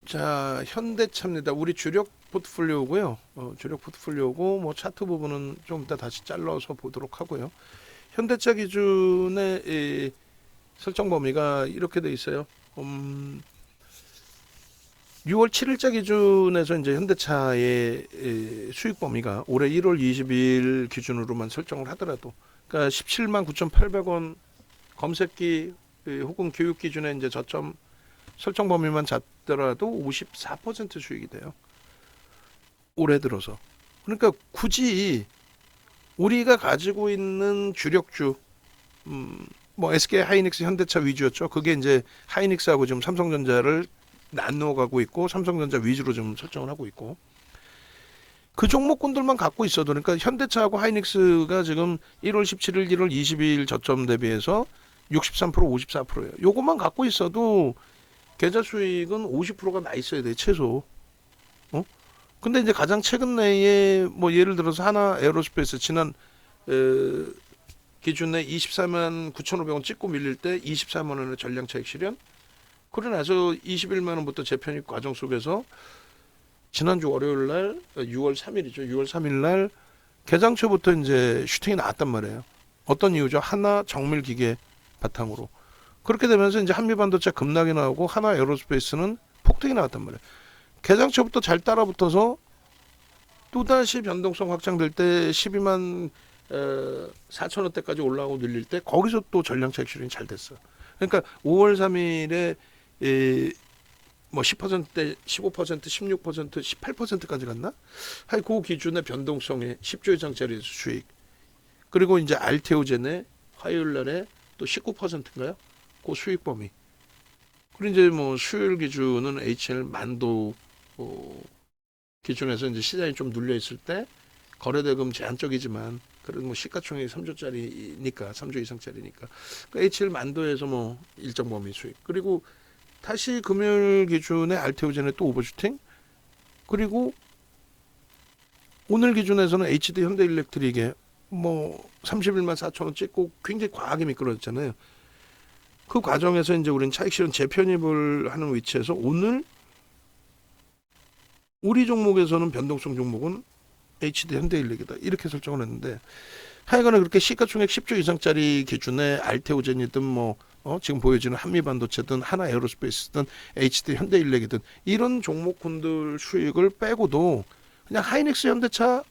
자, 현대차입니다. 우리 주력 포트폴리오고요. 주력 포트폴리오고 뭐 차트 부분은 좀 이따 다시 잘라서 보도록 하고요. 현대차 기준의 이 설정 범위가 이렇게 돼 있어요. 6월 7일자 기준에서 이제 현대차의 수익 범위가 올해 1월 20일 기준으로만 설정을 하더라도, 그러니까 17만 9,800원 검색기 혹은 교육 기준에 이제 저점 설정 범위만 잡더라도 54% 수익이 돼요. 올해 들어서. 그러니까 굳이 우리가 가지고 있는 주력주, 뭐 SK 하이닉스 현대차 위주였죠. 그게 이제 하이닉스하고 지금 삼성전자를 나누어 가고 있고 삼성전자 위주로 좀 설정을 하고 있고, 그 종목군들만 갖고 있어도, 그러니까 현대차하고 하이닉스가 지금 1월 17일, 1월 22일 저점 대비해서 63%, 54%예요. 요것만 갖고 있어도 계좌 수익은 50%가 나 있어야 돼, 최소. 근데 이제 가장 최근 내에 뭐 예를 들어서 하나 에어로스페이스 지난 기준에 24만 9,500원 찍고 밀릴 때 24만 원의 전량 차익 실현. 그러고 나서 21만 원부터 재편입 과정 속에서 지난주 월요일 날 6월 3일이죠. 6월 3일 날 개장초부터 이제 슈팅이 나왔단 말이에요. 어떤 이유죠? 하나 정밀 기계 바탕으로. 그렇게 되면서 이제 한미반도체 급락이 나오고 하나 에어로스페이스는 폭등이 나왔단 말이에요. 개장초부터 잘 따라붙어서 또다시 변동성 확장될 때 12만 4천 원대까지 올라오고 늘릴 때 거기서 또 전량 차익 실현이 잘 됐어. 그러니까 5월 3일에 뭐 10%대 15%, 16%, 18%까지 갔나? 하여 그 기준의 변동성에 10조 이상짜리 수익. 그리고 이제 알테오젠의 화요일 날에 또 19%인가요? 그 수익 범위. 그리고 이제 뭐 수요일 기준은 HL 만도 기준에서 이제 시장이 좀 눌려 있을 때 거래대금 제한적이지만 그래도 뭐 시가총액이 3조짜리니까 3조 이상짜리니까 그 HL 만도에서 뭐 일정 범위 수익. 그리고 다시 금요일 기준에 알테오젠의 또 오버슈팅. 그리고 오늘 기준에서는 HD 현대일렉트릭에 뭐 31만 4천 원 찍고 굉장히 과하게 미끄러졌잖아요. 그 과정에서 이제 우리는 차익 실현 재편입을 하는 위치에서 오늘 우리 종목에서는 변동성 종목은 HD 현대일렉이다 이렇게 설정을 했는데, 하여간에 그렇게 시가총액 10조 이상짜리 기준에 알테오젠이든 뭐 지금 보여지는 한미반도체든 하나 에어로스페이스든 HD 현대일렉이든 이런 종목군들 수익을 빼고도 그냥 하이닉스 현대차,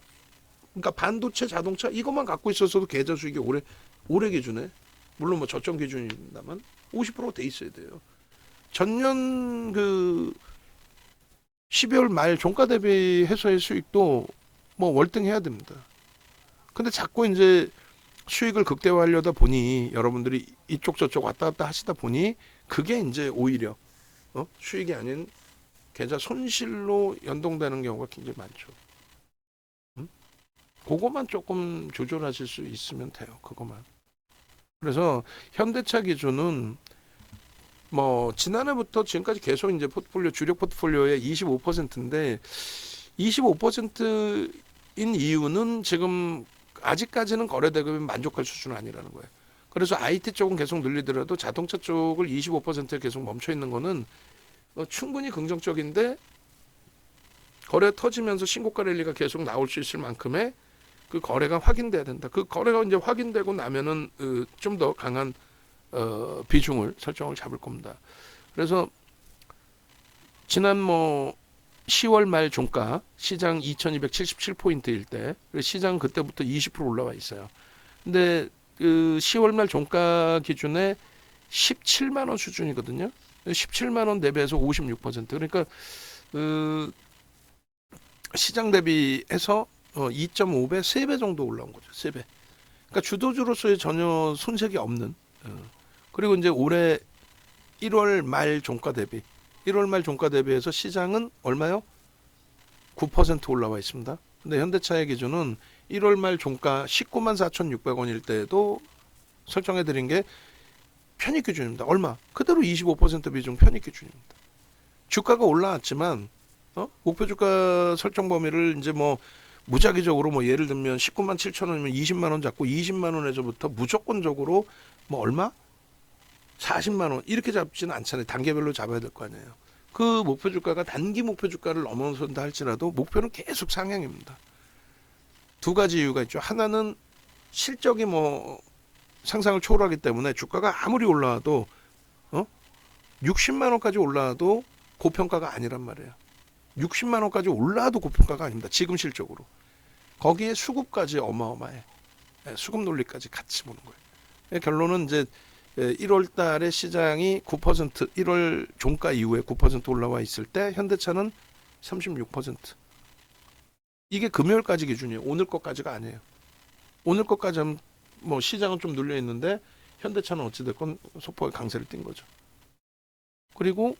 그러니까 반도체 자동차 이것만 갖고 있었어도 계좌 수익이 올해 기준에, 물론 뭐 저점 기준입니다만 50%가 돼 있어야 돼요. 전년 그 12월 말 종가 대비해서의 수익도 뭐 월등해야 됩니다. 근데 자꾸 이제 수익을 극대화하려다 보니 여러분들이 이쪽 저쪽 왔다 갔다 하시다 보니 그게 이제 오히려 수익이 아닌 계좌 손실로 연동되는 경우가 굉장히 많죠. 그것만 조금 조절하실 수 있으면 돼요. 그것만. 그래서 현대차 기준은 뭐 지난해부터 지금까지 계속 이제 포트폴리오 주력 포트폴리오의 25%인데 25%인 이유는 지금 아직까지는 거래대금이 만족할 수준은 아니라는 거예요. 그래서 IT 쪽은 계속 늘리더라도 자동차 쪽을 25%에 계속 멈춰 있는 거는 충분히 긍정적인데, 거래 터지면서 신고가 랠리가 계속 나올 수 있을 만큼의 그 거래가 확인돼야 된다. 그 거래가 이제 확인되고 나면은 좀 더 강한 비중을 설정을 잡을 겁니다. 그래서 지난 뭐 10월 말 종가 시장 2277포인트일 때 시장 그때부터 20% 올라와 있어요. 근데 그 10월 말 종가 기준에 17만 원 수준이거든요. 17만 원 대비해서 56%. 그러니까 시장 대비해서 2.5배, 3배 정도 올라온 거죠. 3배. 그러니까 주도주로서의 전혀 손색이 없는. 그리고 이제 올해 1월 말 종가 대비해서 시장은 얼마요? 9% 올라와 있습니다. 근데 현대차의 기준은 1월 말 종가 19만 4,600원일 때도 설정해 드린 게 편입 기준입니다. 얼마? 그대로 25% 비중 편입 기준입니다. 주가가 올라왔지만 목표 주가 설정 범위를 이제 뭐 무작위적으로 뭐 예를 들면 19만 7천 원이면 20만 원 잡고 20만 원에서부터 무조건적으로 뭐 얼마? 40만 원 이렇게 잡지는 않잖아요. 단계별로 잡아야 될 거 아니에요. 그 목표 주가가 단기 목표 주가를 넘어선다 할지라도 목표는 계속 상향입니다. 두 가지 이유가 있죠. 하나는 실적이 뭐 상상을 초월하기 때문에 주가가 아무리 올라와도 60만 원까지 올라와도 고평가가 아니란 말이에요. 60만 원까지 올라와도 고평가가 아닙니다. 지금 실적으로. 거기에 수급까지 어마어마해. 수급 논리까지 같이 보는 거예요. 결론은 이제 1월 달에 시장이 9%, 1월 종가 이후에 9% 올라와 있을 때 현대차는 36%. 이게 금요일까지 기준이에요. 오늘 것까지가 아니에요. 오늘 것까지 하면 뭐 시장은 좀 눌려 있는데 현대차는 어찌됐건 소폭의 강세를 띈 거죠. 그리고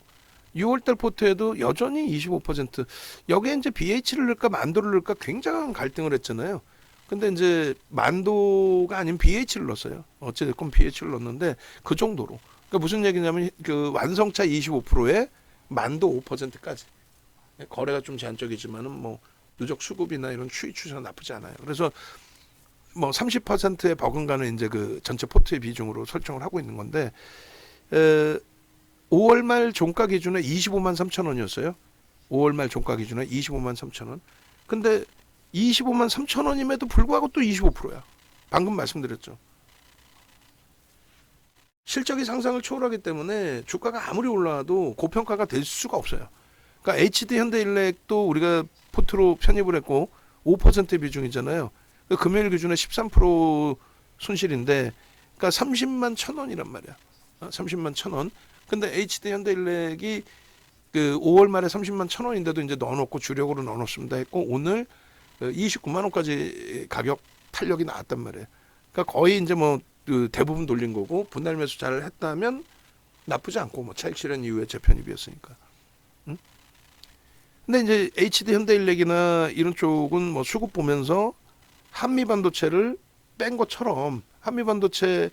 6월달 포트에도 여전히 25%. 여기에 이제 BH를 넣을까 만도를 넣을까 굉장한 갈등을 했잖아요. 근데 이제 만도가 아닌 BH를 넣었어요. 어찌됐건 BH를 넣었는데 그 정도로. 그러니까 무슨 얘기냐면 그 완성차 25%에 만도 5%까지. 거래가 좀 제한적이지만은 뭐 누적 수급이나 이런 추이 추세가 나쁘지 않아요. 그래서 뭐 30%의 버금가는 이제 그 전체 포트의 비중으로 설정을 하고 있는 건데 5월 말 종가 기준에 25만 3천 원이었어요. 5월 말 종가 기준에 25만 3천 원. 근데 25만 3천 원임에도 불구하고 또 25%야. 방금 말씀드렸죠. 실적이 상상을 초월하기 때문에 주가가 아무리 올라와도 고평가가 될 수가 없어요. 그러니까 HD 현대일렉도 우리가 포트로 편입을 했고 5%의 비중이잖아요. 금요일 기준에 13% 손실인데 그러니까 30만 1천 원이란 말이야. 30만 1천 원. 근데 HD 현대일렉이 그 5월 말에 30만 1천 원인데도 이제 넣어놓고 주력으로 넣어놓습니다 했고 오늘 29만 원까지 가격 탄력이 나왔단 말이에요. 그러니까 거의 이제 뭐 대부분 돌린 거고 분할 매수 잘 했다면 나쁘지 않고 뭐 차익 실현 이후에 재편입이었으니까. 응? 근데 이제 HD 현대일렉이나 이런 쪽은 뭐 수급 보면서 한미반도체를 뺀 것처럼 한미반도체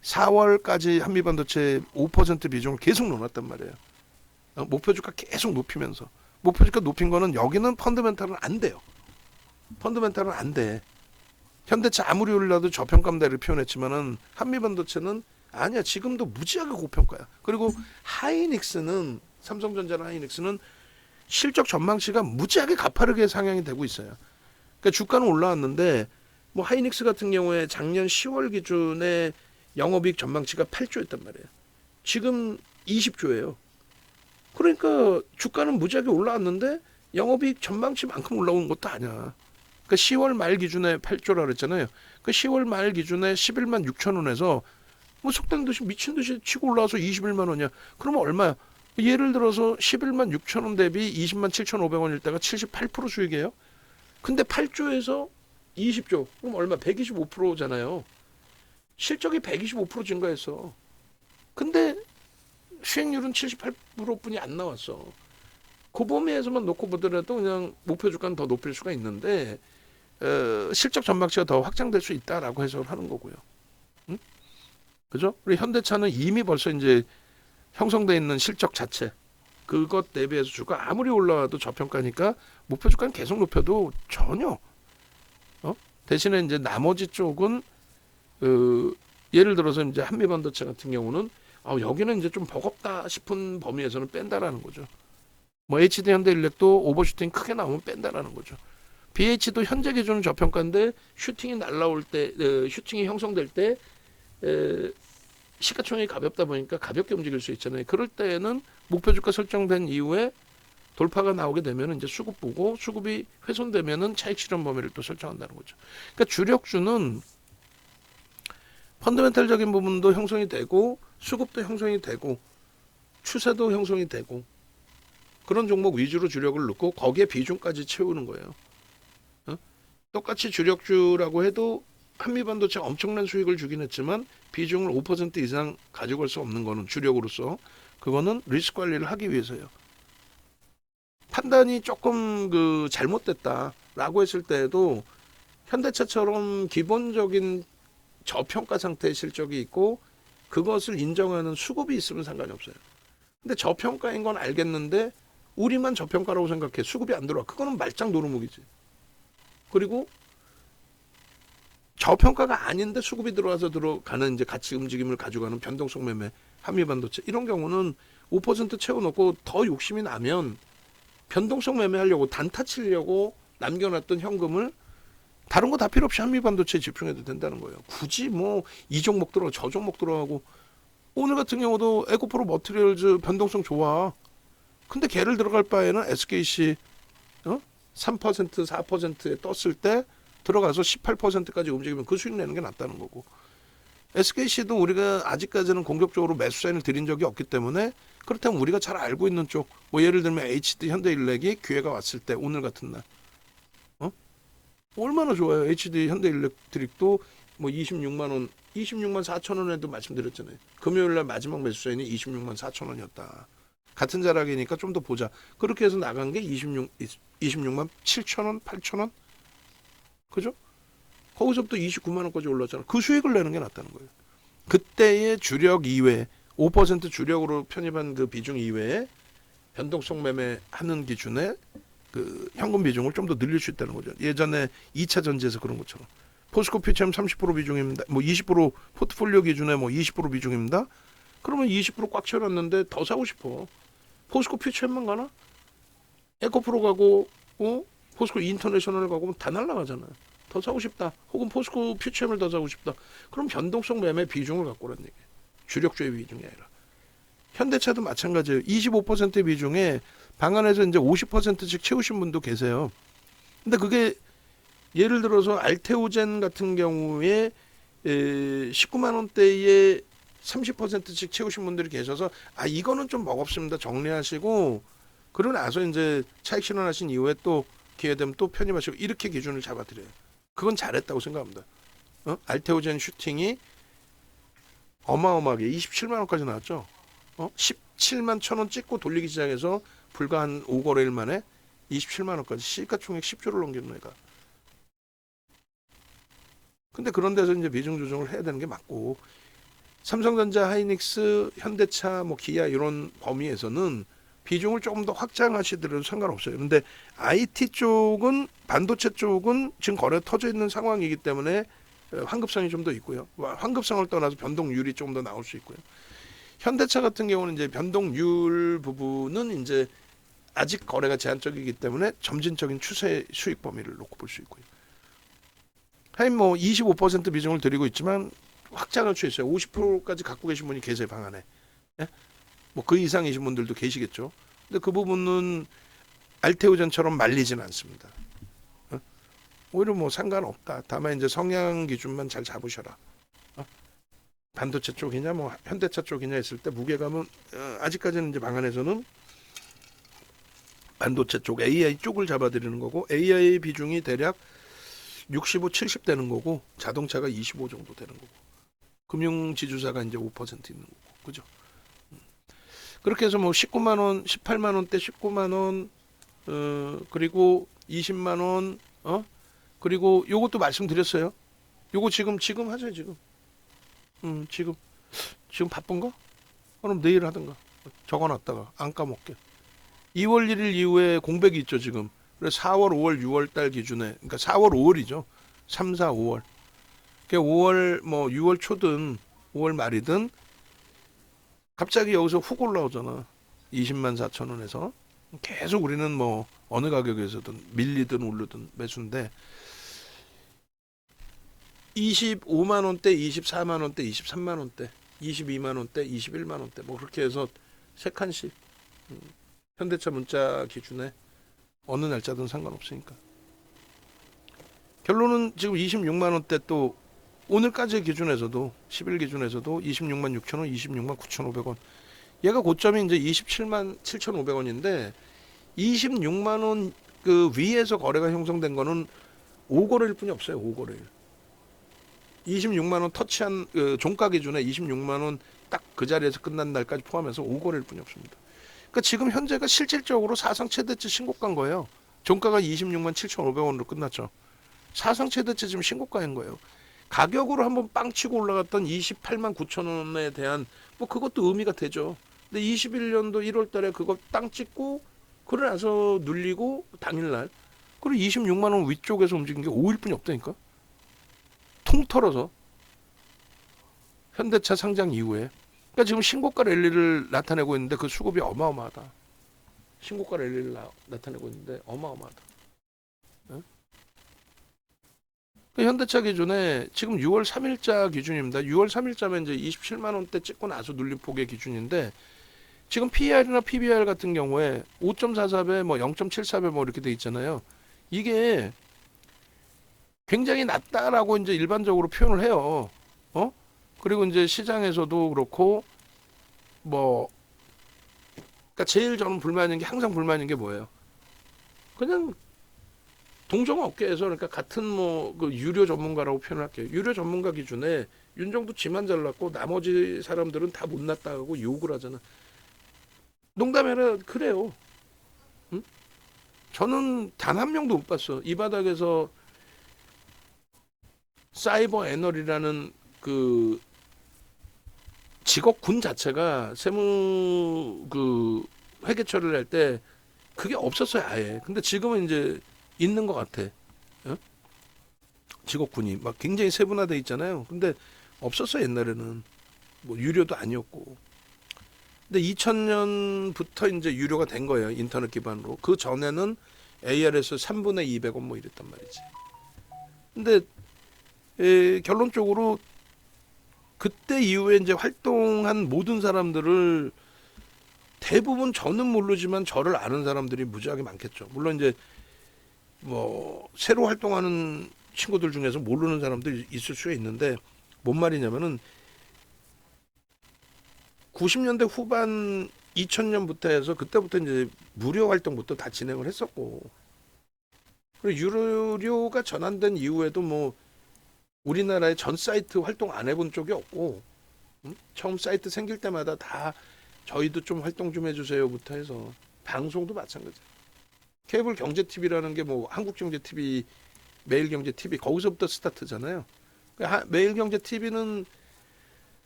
4월까지 한미반도체 5% 비중을 계속 넣어놨단 말이에요. 목표 주가 계속 높이면서 목표 주가 높인 거는 여기는 펀더멘탈은 안 돼요. 펀더멘탈은 안 돼. 현대차 아무리 올라도 저평가다를 표현했지만은 한미반도체는 아니야. 지금도 무지하게 고평가야. 그리고 하이닉스는 삼성전자나 하이닉스는 실적 전망치가 무지하게 가파르게 상향이 되고 있어요. 그러니까 주가는 올라왔는데 뭐 하이닉스 같은 경우에 작년 10월 기준에 영업이익 전망치가 8조였단 말이에요. 지금 20조예요. 그러니까 주가는 무지하게 올라왔는데 영업이익 전망치만큼 올라온 것도 아니야. 그러니까 10월 말 기준에 8조라 그랬잖아요. 그 10월 말 기준에 11만 6천 원에서 뭐 속된 듯이 미친 듯이 치고 올라와서 21만 원이야. 그러면 얼마야? 예를 들어서 11만 6천 원 대비 20만 7,500원일 때가 78% 수익이에요. 근데 8조에서 20조. 그럼 얼마? 125%잖아요. 실적이 125% 증가했어. 근데 수익률은 78%뿐이 안 나왔어. 그 범위에서만 놓고 보더라도 그냥 목표 주가는 더 높일 수가 있는데 실적 전망치가 더 확장될 수 있다라고 해석을 하는 거고요. 응? 그죠? 우리 현대차는 이미 벌써 이제 형성돼 있는 실적 자체 그것 대비해서 주가 아무리 올라와도 저평가니까 목표 주가는 계속 높여도 전혀 대신에 이제 나머지 쪽은 예를 들어서 이제 한미반도체 같은 경우는 여기는 이제 좀 버겁다 싶은 범위에서는 뺀다라는 거죠. 뭐 HD 현대일렉도 오버슈팅 크게 나오면 뺀다라는 거죠. BH도 현재 기준은 저평가인데 슈팅이 날라올 때, 슈팅이 형성될 때 시가총액이 가볍다 보니까 가볍게 움직일 수 있잖아요. 그럴 때는 목표 주가 설정된 이후에 돌파가 나오게 되면 이제 수급 보고 수급이 훼손되면은 차익 실현 범위를 또 설정한다는 거죠. 그러니까 주력주는 펀더멘탈적인 부분도 형성이 되고 수급도 형성이 되고 추세도 형성이 되고 그런 종목 위주로 주력을 넣고 거기에 비중까지 채우는 거예요. 똑같이 주력주라고 해도 한미반도체 엄청난 수익을 주긴 했지만 비중을 5% 이상 가지고 갈 수 없는 거는 주력으로서 그거는 리스크 관리를 하기 위해서요. 판단이 조금 잘못됐다라고 했을 때에도 현대차처럼 기본적인 저평가 상태의 실적이 있고 그것을 인정하는 수급이 있으면 상관이 없어요. 근데 저평가인 건 알겠는데 우리만 저평가라고 생각해. 수급이 안 들어와. 그거는 말짱 노루묵이지. 그리고 저평가가 아닌데 수급이 들어와서 들어가는 이제 가치 움직임을 가져가는 변동성 매매, 한미반도체 이런 경우는 5% 채워놓고 더 욕심이 나면 변동성 매매하려고 단타 치려고 남겨놨던 현금을 다른 거 다 필요 없이 한미반도체에 집중해도 된다는 거예요. 굳이 뭐 이 종목 들어가고 저 종목 들어가고 오늘 같은 경우도 에코프로 머티리얼즈 변동성 좋아. 근데 걔를 들어갈 바에는 SKC 3% 4%에 떴을 때 들어가서 18%까지 움직이면 그 수익 내는 게 낫다는 거고. SKC도 우리가 아직까지는 공격적으로 매수 사인을 드린 적이 없기 때문에 그렇다면 우리가 잘 알고 있는 쪽, 뭐 예를 들면 HD 현대일렉이 기회가 왔을 때 오늘 같은 날 얼마나 좋아요. HD 현대일렉트릭도 뭐 26만 원, 26만 4천 원에도 말씀드렸잖아요. 금요일 날 마지막 매수 사인이 26만 4천 원이었다. 같은 자락이니까 좀 더 보자. 그렇게 해서 나간 게 26만 7천 원, 8천 원? 그죠? 거기서부터 29만 원까지 올랐잖아. 그 수익을 내는 게 낫다는 거예요. 그때의 주력 이외에 5% 주력으로 편입한 그 비중 이외에 변동성 매매하는 기준에 그 현금 비중을 좀 더 늘릴 수 있다는 거죠. 예전에 2차 전지에서 그런 것처럼 포스코 퓨처엠 30% 비중입니다. 뭐 20% 포트폴리오 기준에 뭐 20% 비중입니다. 그러면 20%꽉 채워놨는데 더 사고 싶어. 포스코 퓨처엠만 가나? 에코프로 가고 포스코 인터내셔널 가고 다 날라가잖아. 더 사고 싶다. 혹은 포스코 퓨처엠을 더 사고 싶다. 그럼 변동성 매매 비중을 갖고 오라는 얘기예요. 주력주의 비중이 아니라. 현대차도 마찬가지예요. 25% 비중에 방안에서 이제 50%씩 채우신 분도 계세요. 근데 그게 예를 들어서 알테오젠 같은 경우에 19만 원대에 30%씩 채우신 분들이 계셔서 이거는 좀 먹었습니다. 정리하시고 그러고 나서 이제 차익 실현하신 이후에 또 기회 되면 또 편입하시고 이렇게 기준을 잡아드려요. 그건 잘했다고 생각합니다. 알테오젠 슈팅이 어마어마하게 27만 원까지 나왔죠. 17만 1,000원 찍고 돌리기 시작해서 불과 한 5거래일 만에 27만 원까지 시가총액 10조를 넘기는 애가. 근데 그런 데서 이제 비중 조정을 해야 되는 게 맞고 삼성전자, 하이닉스, 현대차, 뭐 기아 이런 범위에서는 비중을 조금 더 확장하시더라도 상관없어요. 근데 IT 쪽은 반도체 쪽은 지금 거래 터져 있는 상황이기 때문에 환급성이 좀 더 있고요. 환급성을 떠나서 변동률이 조금 더 나올 수 있고요. 현대차 같은 경우는 이제 변동률 부분은 이제 아직 거래가 제한적이기 때문에 점진적인 추세 수익 범위를 놓고 볼 수 있고요. 하여튼 뭐 25% 비중을 드리고 있지만 확장을 취했어요. 50%까지 갖고 계신 분이 계세요, 방 안에. 예? 뭐 그 이상이신 분들도 계시겠죠. 근데 그 부분은 알테오젠처럼 말리진 않습니다. 오히려 뭐 상관없다. 다만 이제 성향 기준만 잘 잡으셔라. 반도체 쪽이냐 뭐 현대차 쪽이냐 했을 때 무게감은 아직까지는 이제 방안에서는 반도체 쪽 AI 쪽을 잡아드리는 거고 AI 비중이 대략 65, 70 되는 거고 자동차가 25 정도 되는 거고 금융지주사가 이제 5% 있는 거고 그죠? 그렇게 해서 뭐 19만 원, 18만 원대 19만 원 그리고 20만 원 그리고 요것도 말씀드렸어요. 요거 지금 하세요 지금. 지금 바쁜가? 그럼 내일 하든가. 적어놨다가 안 까먹게. 2월 1일 이후에 공백이 있죠 지금. 그래서 4월, 5월, 6월 달 기준에 그러니까 4월, 5월이죠. 3, 4, 5월. 그러니까 5월 뭐 6월 초든 5월 말이든 갑자기 여기서 훅 올라오잖아. 20만 4천 원에서 계속 우리는 뭐 어느 가격에서든 밀리든 오르든 매수인데 25만 원대, 24만 원대, 23만 원대, 22만 원대, 21만 원대 뭐 그렇게 해서 세 칸씩 현대차 문자 기준에 어느 날짜든 상관없으니까. 결론은 지금 26만 원대 또 오늘까지 기준에서도 10일 기준에서도 26만 6천 원, 26만 9,500원. 얘가 고점이 이제 27만 7,500원인데 26만 원 그 위에서 거래가 형성된 거는 5거래일 뿐이 없어요. 5거래일. 26만 원 터치한 그 종가 기준에 26만 원 딱 그 자리에서 끝난 날까지 포함해서 5거래일 뿐이 없습니다. 그러니까 지금 현재가 실질적으로 사상 최대치 신고가인 거예요. 종가가 26만 7,500원으로 끝났죠. 사상 최대치 지금 신고가인 거예요. 가격으로 한번 빵 치고 올라갔던 28만 9천 원에 대한 뭐 그것도 의미가 되죠. 근데 21년도 1월 달에 그거 땅 찍고 그러고 나서 눌리고 당일날 그리고 26만 원 위쪽에서 움직인 게 5일 뿐이 없다니까. 통털어서 현대차 상장 이후에 그러니까 지금 신고가 랠리를 나타내고 있는데 그 수급이 어마어마하다. 신고가 랠리를 나타내고 있는데 어마어마하다. 응? 그 현대차 기준에 지금 6월 3일자 기준입니다. 6월 3일자면 이제 27만 원대 찍고 나서 눌린 폭의 기준인데 지금 PER이나 PBR 같은 경우에 5.44배, 뭐 0.74배 뭐 이렇게 돼 있잖아요. 이게 굉장히 낮다라고 이제 일반적으로 표현을 해요. 그리고 이제 시장에서도 그렇고 뭐 그러니까 제일 저는 불만인 게 항상 불만인 게 뭐예요? 그냥 동종업계에서 그러니까 같은 뭐 그 유료 전문가라고 표현할게요. 유료 전문가 기준에 윤정도 지만 잘났고 나머지 사람들은 다 못났다고 욕을 하잖아. 농담이 아니라 그래요. 응? 저는 단 한 명도 못 봤어. 이 바닥에서 사이버 애널이라는 그 직업군 자체가 세무 그 회계 처리를 할 때 그게 없었어요 아예. 근데 지금은 이제 있는 것 같아. 어? 직업군이 막 굉장히 세분화돼 있잖아요. 근데 없었어 옛날에는 뭐 유료도 아니었고. 근데 2000년부터 이제 유료가 된 거예요 인터넷 기반으로. 그 전에는 AR에서 3분의 200원 뭐 이랬단 말이지. 근데 결론적으로 그때 이후에 이제 활동한 모든 사람들을 대부분 저는 모르지만 저를 아는 사람들이 무지하게 많겠죠. 물론 이제 뭐 새로 활동하는 친구들 중에서 모르는 사람들이 있을 수가 있는데 뭔 말이냐면은 90년대 후반 2000년부터 해서 그때부터 이제 무료 활동부터 다 진행을 했었고 그리고 유료가 전환된 이후에도 뭐 우리나라의 전 사이트 활동 안 해본 쪽이 없고 처음 사이트 생길 때마다 다 저희도 좀 활동 좀 해주세요부터 해서 방송도 마찬가지예요. 케이블 경제 TV라는 게 뭐 한국경제 TV, 매일경제 TV 거기서부터 스타트잖아요. 매일경제 TV는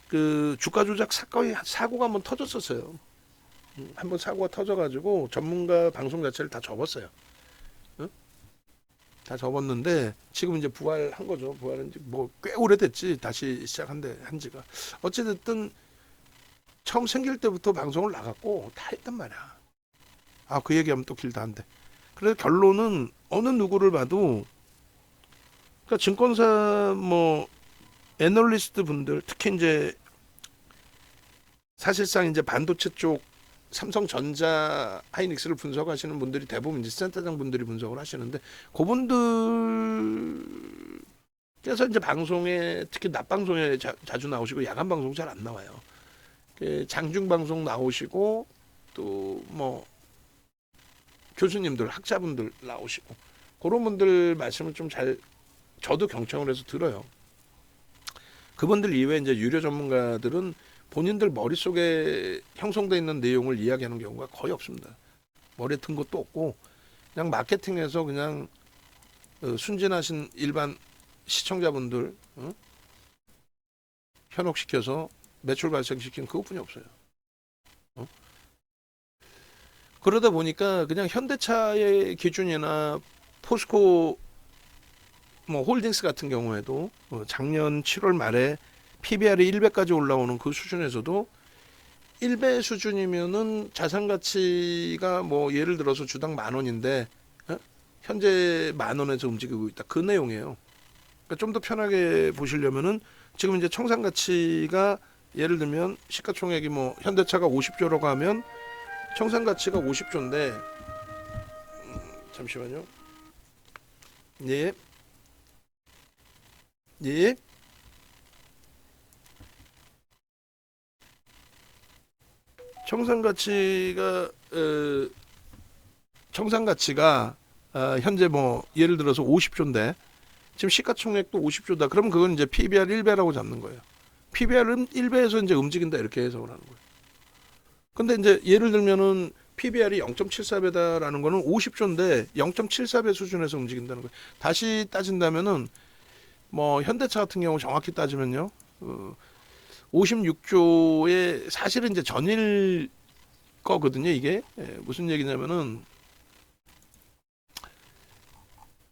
그 주가 조작 사건이 사고가 한번 터졌었어요. 한번 사고가 터져가지고 전문가 방송 자체를 다 접었어요. 응? 다 접었는데 지금 이제 부활한 거죠. 부활은 뭐 꽤 오래됐지 다시 시작한 지가. 어찌됐든 처음 생길 때부터 방송을 나갔고 다 했단 말이야. 그 얘기하면 또 길다 한데. 그래서 결론은 어느 누구를 봐도 그러니까 증권사 뭐 애널리스트 분들 특히 이제 사실상 이제 반도체 쪽 삼성전자 하이닉스를 분석하시는 분들이 대부분 이제 센터장 분들이 분석을 하시는데 그분들께서 이제 방송에 특히 낮 방송에 자주 나오시고 야간 방송 잘 안 나와요. 장중 방송 나오시고 또 뭐 교수님들 학자분들 나오시고 그런 분들 말씀을 좀 잘 저도 경청을 해서 들어요. 그분들 이외에 이제 유료 전문가들은 본인들 머릿속에 형성되어 있는 내용을 이야기하는 경우가 거의 없습니다. 머리에 든 것도 없고 그냥 마케팅에서 그냥 순진하신 일반 시청자분들 현혹시켜서 매출 발생시킨 그것뿐이 없어요. 그러다 보니까 그냥 현대차의 기준이나 포스코 뭐 홀딩스 같은 경우에도 작년 7월 말에 PBR이 1배까지 올라오는 그 수준에서도 1배 수준이면은 자산 가치가 뭐 예를 들어서 주당 10,000원인데 현재 10,000원에서 움직이고 있다. 그 내용이에요. 그러니까 좀 더 편하게 보시려면은 지금 이제 청산 가치가 예를 들면 시가총액이 뭐 현대차가 50조라고 하면 청산 가치가 50조인데 잠시만요. 예. 예. 청산 가치가 현재 뭐 예를 들어서 50조인데 지금 시가총액도 50조다. 그러면 그건 이제 PBR 1배라고 잡는 거예요. PBR은 1배에서 이제 움직인다 이렇게 해석을 하는 거예요. 근데 이제 예를 들면은 PBR이 0.74배다라는 거는 50조인데 0.74배 수준에서 움직인다는 거예요. 다시 따진다면은 뭐 현대차 같은 경우 정확히 따지면요. 56조의 사실은 이제 전일 거거든요, 이게. 무슨 얘기냐면은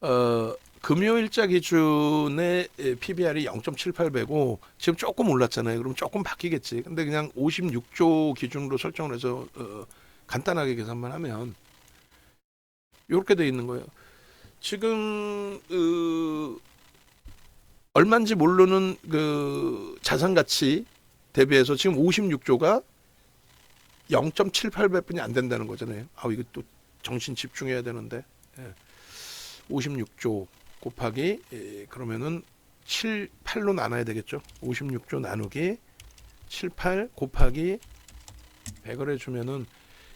그 금요일자 기준의 PBR이 0.78배고 지금 조금 올랐잖아요. 그럼 조금 바뀌겠지. 근데 그냥 56조 기준으로 설정을 해서 간단하게 계산만 하면 이렇게 돼 있는 거예요. 지금 얼마인지 모르는 그 자산 가치 대비해서 지금 56조가 0.78배뿐이 안 된다는 거잖아요. 이거 또 정신 집중해야 되는데. 56조 곱하기 그러면은 7, 8로 나눠야 되겠죠. 56조 나누기 7, 8 곱하기 100을 해주면은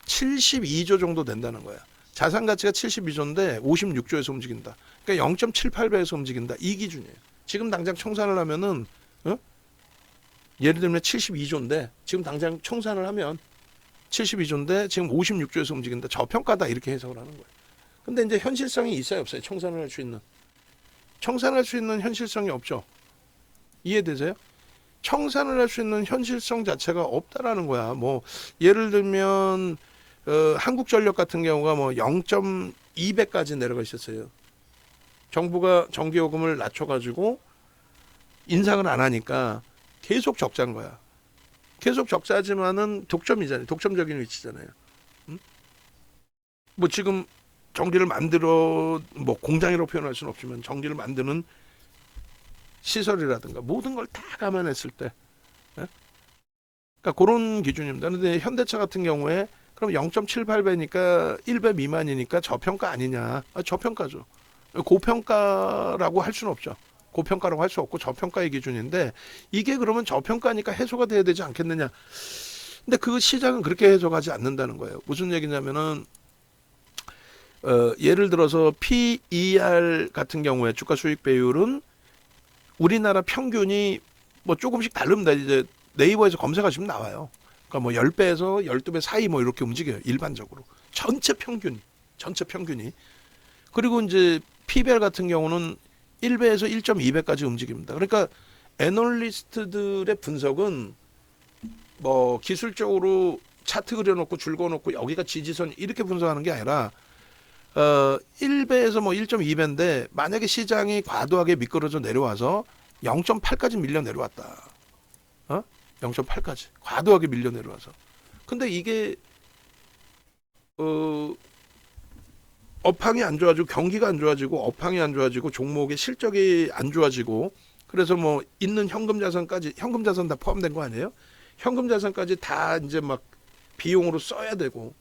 72조 정도 된다는 거야. 자산 가치가 72조인데 56조에서 움직인다. 그러니까 0.78배에서 움직인다. 이 기준이에요. 지금 당장 청산을 하면은 예를 들면 72조인데 지금 당장 청산을 하면 72조인데 지금 56조에서 움직인다. 저평가다 이렇게 해석을 하는 거예요. 근데 이제 현실성이 있어요, 없어요? 청산을 할 수 있는. 청산할 수 있는 현실성이 없죠. 이해되세요? 청산을 할 수 있는 현실성 자체가 없다라는 거야. 뭐 예를 들면 한국전력 같은 경우가 뭐 0.2배까지 내려가 있었어요. 정부가 전기요금을 낮춰가지고 인상을 안 하니까 계속 적자인 거야. 계속 적자지만은 독점이잖아요. 독점적인 위치잖아요. 뭐 지금 전기를 만들어 뭐 공장이라고 표현할 수는 없지만 전기를 만드는 시설이라든가 모든 걸 다 감안했을 때, 그러니까 그런 기준입니다. 그런데 현대차 같은 경우에 그럼 0.78배니까 1배 미만이니까 저평가 아니냐? 저평가죠. 고평가라고 할 수는 없죠. 고평가라고 할 수 없고 저평가의 기준인데 이게 그러면 저평가니까 해소가 돼야 되지 않겠느냐? 근데 그 시장은 그렇게 해석하지 않는다는 거예요. 무슨 얘기냐면은 예를 들어서 PER 같은 경우에 주가 수익 배율은 우리나라 평균이 뭐 조금씩 다릅니다. 이제 네이버에서 검색하시면 나와요. 그러니까 뭐 10배에서 12배 사이 뭐 이렇게 움직여요. 일반적으로. 전체 평균이. 그리고 이제 PBR 같은 경우는 1배에서 1.2배까지 움직입니다. 그러니까 애널리스트들의 분석은 뭐 기술적으로 차트 그려놓고 줄 그어놓고 여기가 지지선 이렇게 분석하는 게 아니라 1배에서 뭐 1.2배인데 만약에 시장이 과도하게 미끄러져 내려와서 0.8까지 밀려 내려왔다. 0.8까지 과도하게 밀려 내려와서. 근데 이게 업황이 안 좋아지고 경기가 안 좋아지고 업황이 안 좋아지고 종목의 실적이 안 좋아지고 그래서 뭐 있는 현금 자산 다 포함된 거 아니에요? 현금 자산까지 다 이제 막 비용으로 써야 되고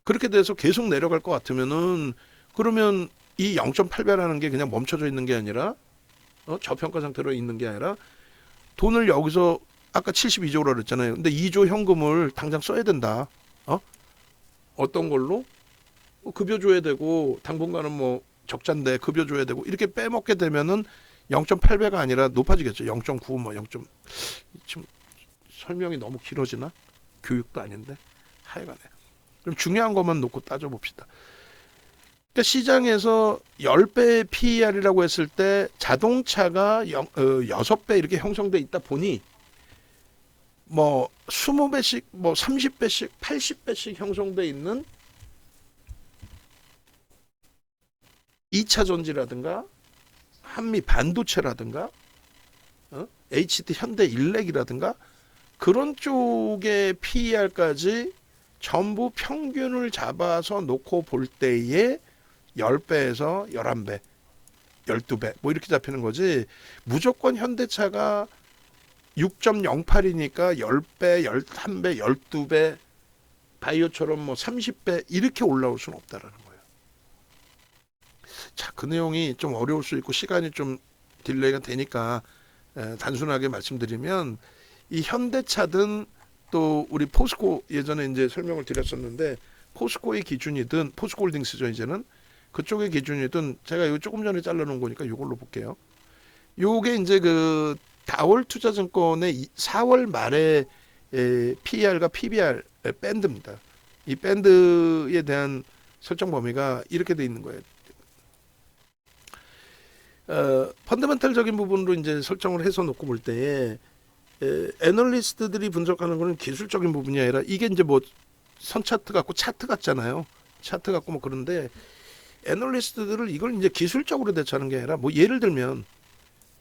그렇게 돼서 계속 내려갈 것 같으면은 그러면 이 0.8배라는 게 그냥 멈춰져 있는 게 아니라 저평가 상태로 있는 게 아니라 돈을 여기서 아까 72조라 그랬잖아요. 근데 2조 현금을 당장 써야 된다. 어떤 걸로? 급여 줘야 되고 당분간은 뭐 적자인데 급여 줘야 되고 이렇게 빼먹게 되면은 0.8배가 아니라 높아지겠죠. 0.9 뭐 0. 지금 설명이 너무 길어지나? 교육도 아닌데 하여간에. 그럼 중요한 것만 놓고 따져봅시다. 그러니까 시장에서 10배 PER이라고 했을 때 자동차가 6배 이렇게 형성돼 있다 보니 뭐 20배씩 뭐 30배씩 80배씩 형성돼 있는 2차 전지라든가 한미 반도체라든가 HD 현대 일렉이라든가 그런 쪽의 PER까지 전부 평균을 잡아서 놓고 볼 때에 10배에서 11배, 12배 뭐 이렇게 잡히는 거지. 무조건 현대차가 6.08이니까 10배, 13배, 12배 바이오처럼 뭐 30배 이렇게 올라올 수는 없다라는 거예요. 자, 그 내용이 좀 어려울 수 있고 시간이 좀 딜레이가 되니까 단순하게 말씀드리면 이 현대차든 또 우리 포스코 예전에 이제 설명을 드렸었는데 포스코의 기준이든 포스코홀딩스죠 이제는 그쪽의 기준이든 제가 이거 조금 전에 잘라놓은 거니까 이걸로 볼게요. 요게 이제 그 다월 투자증권의 4월 말에 PER과 PBR 밴드입니다. 이 밴드에 대한 설정 범위가 이렇게 돼 있는 거예요. 펀더멘탈적인 부분으로 이제 설정을 해서 놓고 볼 때에 애널리스트들이 분석하는 거는 기술적인 부분이 아니라 이게 이제 뭐 선 차트 같고 차트 같잖아요. 차트 같고 뭐 그런데 애널리스트들을 이걸 이제 기술적으로 대처하는 게 아니라 뭐 예를 들면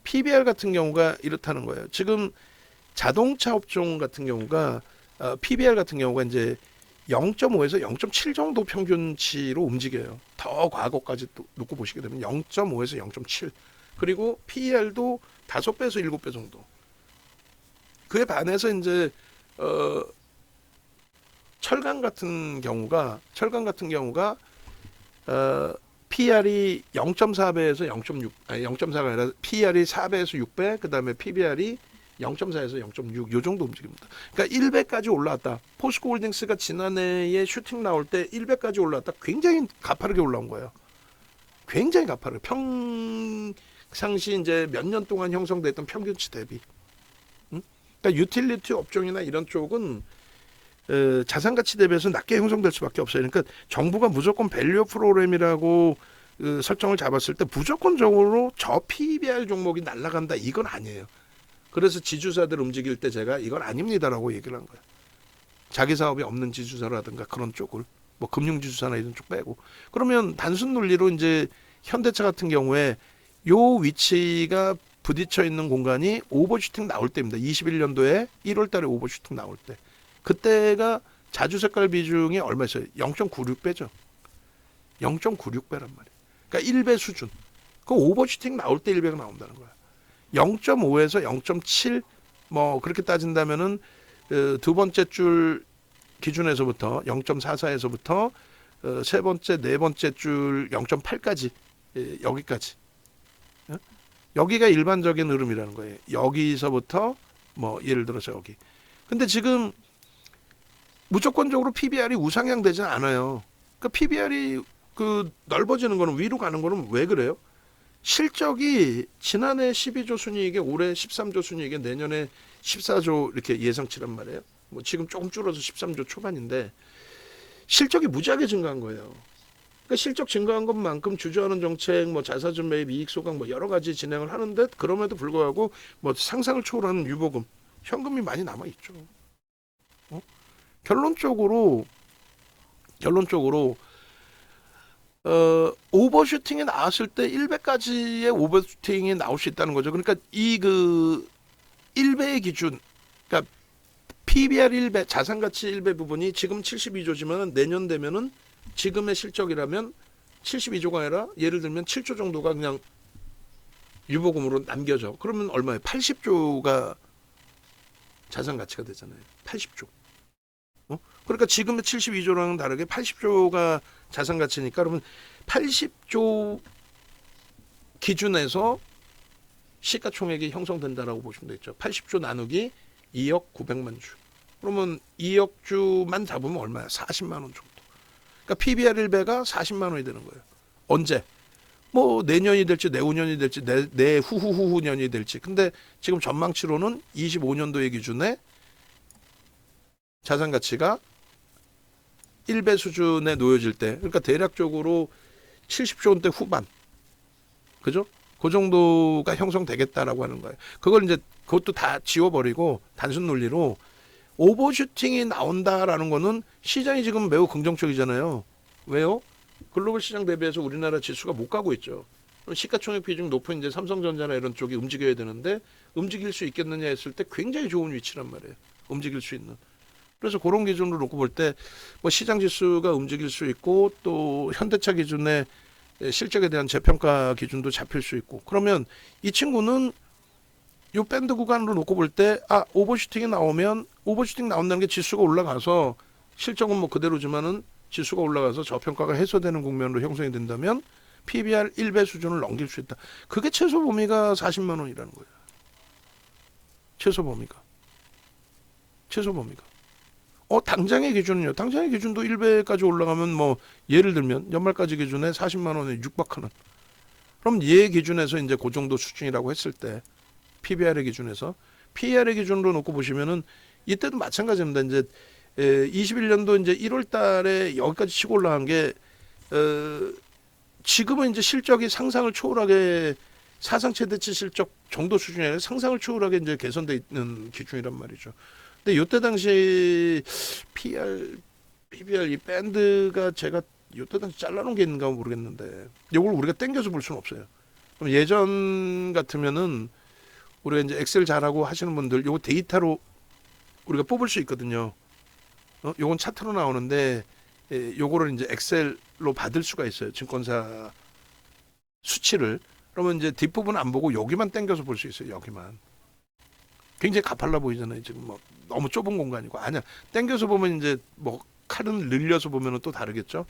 PBR 같은 경우가 이렇다는 거예요. 지금 자동차 업종 같은 경우가 PBR 같은 경우가 이제 0.5에서 0.7 정도 평균치로 움직여요. 더 과거까지 또 놓고 보시게 되면 0.5에서 0.7. 그리고 PER도 5배에서 7배 정도. 그에 반해서 이제 철강 같은 경우가 PER이 0.4배에서 0.6, 아니 0.4가 아니라 PER이 4배에서 6배, 그 다음에 PBR이 0.4에서 0.6, 요 정도 움직입니다. 그러니까 1배까지 올라왔다. 포스코홀딩스가 지난해에 슈팅 나올 때 1배까지 올라왔다. 굉장히 가파르게 올라온 거예요. 굉장히 가파르게. 평상시 이제 몇 년 동안 형성됐던 평균치 대비. 응? 그러니까 유틸리티 업종이나 이런 쪽은 자산가치 대비해서 낮게 형성될 수밖에 없어요. 그러니까 정부가 무조건 밸류 프로그램이라고 설정을 잡았을 때 무조건적으로 저 PBR 종목이 날아간다 이건 아니에요. 그래서 지주사들 움직일 때 제가 이건 아닙니다라고 얘기를 한 거예요. 자기 사업이 없는 지주사라든가 그런 쪽을 뭐 금융지주사나 이런 쪽 빼고 그러면 단순 논리로 이제 현대차 같은 경우에 요 위치가 부딪혀 있는 공간이 오버슈팅 나올 때입니다. 21년도에 1월달에 오버슈팅 나올 때 그때가 자주 색깔 비중이 얼마였어요? 0.96배죠. 0.96배란 말이에요. 그러니까 1배 수준. 그 오버슈팅 나올 때 1배가 나온다는 거야. 0.5에서 0.7 뭐 그렇게 따진다면은 두 번째 줄 기준에서부터 0.44에서부터 세 번째, 네 번째 줄 0.8까지 여기까지. 여기가 일반적인 흐름이라는 거예요. 여기서부터 뭐 예를 들어서 여기. 근데 지금 무조건적으로 PBR이 우상향 되진 않아요. 그러니까 PBR이 넓어지는 거는 위로 가는 거는 왜 그래요? 실적이 지난해 12조 순이익에 올해 13조 순이익에 내년에 14조 이렇게 예상치란 말이에요. 뭐 지금 조금 줄어서 13조 초반인데 실적이 무지하게 증가한 거예요. 그러니까 실적 증가한 것만큼 주주하는 정책, 뭐 자사주 매입, 이익 소각 뭐 여러 가지 진행을 하는데 그럼에도 불구하고 뭐 상상을 초월하는 유보금, 현금이 많이 남아 있죠. 결론적으로 오버슈팅이 나왔을 때 1배까지의 오버슈팅이 나올 수 있다는 거죠. 그러니까 1배의 기준, 그러니까 PBR 1배, 자산가치 1배 부분이 지금 72조지만 내년 되면은 지금의 실적이라면 72조가 아니라 예를 들면 7조 정도가 그냥 유보금으로 남겨져. 그러면 얼마예요? 80조가 자산가치가 되잖아요. 80조. 그러니까 지금의 72조랑은 다르게 80조가 자산가치니까 그러면 80조 기준에서 시가총액이 형성된다라고 보시면 되겠죠. 80조 나누기 2억 900만 주. 그러면 2억 주만 잡으면 얼마야? 40만 원 정도. 그러니까 PBR 1배가 40만 원이 되는 거예요. 언제? 뭐 내년이 될지 내후년이 될지 내후후후년이 될지. 근데 지금 전망치로는 25년도의 기준에 자산가치가 1배 수준에 놓여질 때, 그러니까 대략적으로 70조 원대 후반, 그죠? 그 정도가 형성되겠다라고 하는 거예요. 그걸 이제 그것도 다 지워버리고 단순 논리로 오버슈팅이 나온다라는 거는 시장이 지금 매우 긍정적이잖아요. 왜요? 글로벌 시장 대비해서 우리나라 지수가 못 가고 있죠. 시가총액 비중 높은 이제 삼성전자나 이런 쪽이 움직여야 되는데 움직일 수 있겠느냐 했을 때 굉장히 좋은 위치란 말이에요. 움직일 수 있는. 그래서 그런 기준으로 놓고 볼 때 뭐 시장 지수가 움직일 수 있고 또 현대차 기준의 실적에 대한 재평가 기준도 잡힐 수 있고 그러면 이 친구는 이 밴드 구간으로 놓고 볼 때 오버슈팅이 나오면 오버슈팅 나온다는 게 지수가 올라가서 실적은 뭐 그대로지만은 지수가 올라가서 저평가가 해소되는 국면으로 형성이 된다면 PBR 1배 수준을 넘길 수 있다. 그게 최소 범위가 40만 원이라는 거예요. 최소 범위가. 당장의 기준은요. 당장의 기준도 1배까지 올라가면 뭐 예를 들면 연말까지 기준에 40만 원에 육박하는. 그럼 얘 기준에서 이제 그 정도 수준이라고 했을 때 PBR의 기준에서 PER의 기준으로 놓고 보시면은 이때도 마찬가지입니다. 이제 21년도 이제 1월 달에 여기까지 치고 올라간 게 지금은 이제 실적이 상상을 초월하게 사상 최대치 실적 정도 수준이 아니라 상상을 초월하게 이제 개선돼 있는 기준이란 말이죠. 근데 이때 당시 PBR 이 밴드가 제가 이때 당시 잘라놓은 게 있는가 모르겠는데 이걸 우리가 땡겨서 볼 수는 없어요. 그럼 예전 같으면은 우리가 이제 엑셀 잘하고 하시는 분들 요거 데이터로 우리가 뽑을 수 있거든요. 요건 차트로 나오는데 요거를 이제 엑셀로 받을 수가 있어요. 증권사 수치를. 그러면 이제 뒷부분 안 보고 여기만 땡겨서 볼 수 있어요. 여기만. 굉장히 가팔라 보이잖아요. 지금 뭐 너무 좁은 공간이고. 아니야. 땡겨서 보면 이제 뭐 칼은 늘려서 보면은 또 다르겠죠.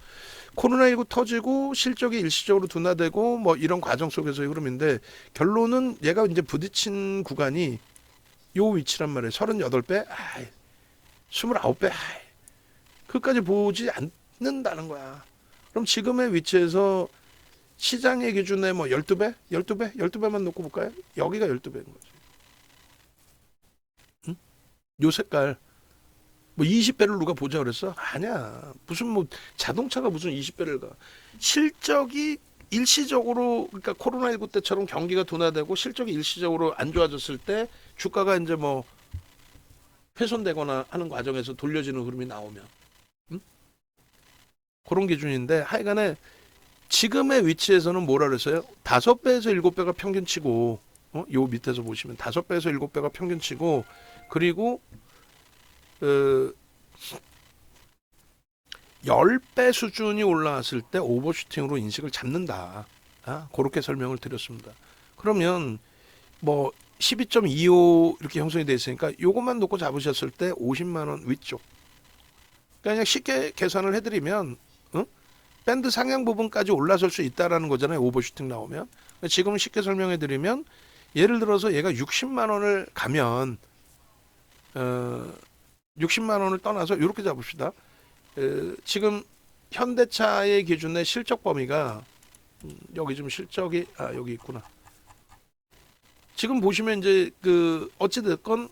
코로나19 터지고 실적이 일시적으로 둔화되고 뭐 이런 과정 속에서의 흐름인데 결론은 얘가 이제 부딪힌 구간이 요 위치란 말이에요. 38배, 29배, 그까지 보지 않는다는 거야. 그럼 지금의 위치에서 시장의 기준에 뭐 12배? 12배만 놓고 볼까요? 여기가 12배인 거지. 응? 요 색깔. 뭐 20배를 누가 보자 그랬어? 아니야. 무슨 뭐 자동차가 무슨 20배를 가. 실적이 일시적으로, 그러니까 코로나19 때처럼 경기가 둔화되고 실적이 일시적으로 안 좋아졌을 때 주가가 이제 뭐 훼손되거나 하는 과정에서 돌려지는 흐름이 나오면, 응? 그런 기준인데 하여간에 지금의 위치에서는 뭐라 그랬어요? 5배에서 7배가 평균치고, 요 밑에서 보시면 5배에서 7배가 평균치고, 그리고 10배 수준이 올라왔을 때 오버슈팅으로 인식을 잡는다. 그렇게 설명을 드렸습니다. 그러면 뭐 12.25 이렇게 형성이 되어 있으니까 요것만 놓고 잡으셨을 때 50만 원 위쪽. 그러니까 그냥 쉽게 계산을 해드리면 밴드 상향 부분까지 올라설 수 있다라는 거잖아요. 오버슈팅 나오면. 지금 쉽게 설명해드리면 예를 들어서 얘가 60만 원을 가면 60만 원을 떠나서 이렇게 잡읍시다. 지금 현대차의 기준의 실적 범위가 여기 좀 실적이 여기 있구나. 지금 보시면 이제 그 어찌 됐건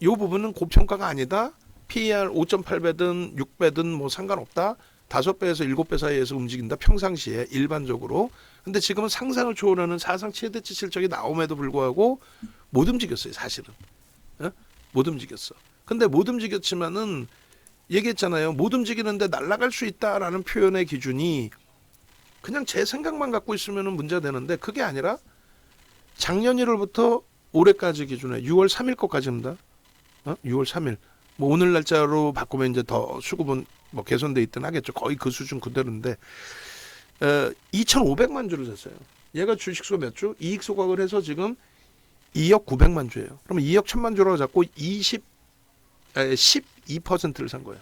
이 부분은 고평가가 아니다. PER 5.8배든 6배든 뭐 상관없다. 5배에서 7배 사이에서 움직인다. 평상시에 일반적으로. 근데 지금은 상상을 초월하는 사상 최대치 실적이 나옴에도 불구하고 못 움직였어요. 사실은. 못 움직였어. 근데 못 움직였지만은 얘기했잖아요. 못 움직이는데 날아갈 수 있다라는 표현의 기준이 그냥 제 생각만 갖고 있으면 문제가 되는데 그게 아니라 작년 1월부터 올해까지 기준에 6월 3일 것까지입니다. 6월 3일. 뭐 오늘 날짜로 바꾸면 이제 더 수급은 뭐 개선돼 있든 하겠죠. 거의 그 수준 그대로인데 2,500만 주를 샀어요. 얘가 주식수 몇 주? 이익 소각을 해서 지금 2억 900만 주예요. 그러면 2억 1000만 주라고 잡고 12%를 산 거예요.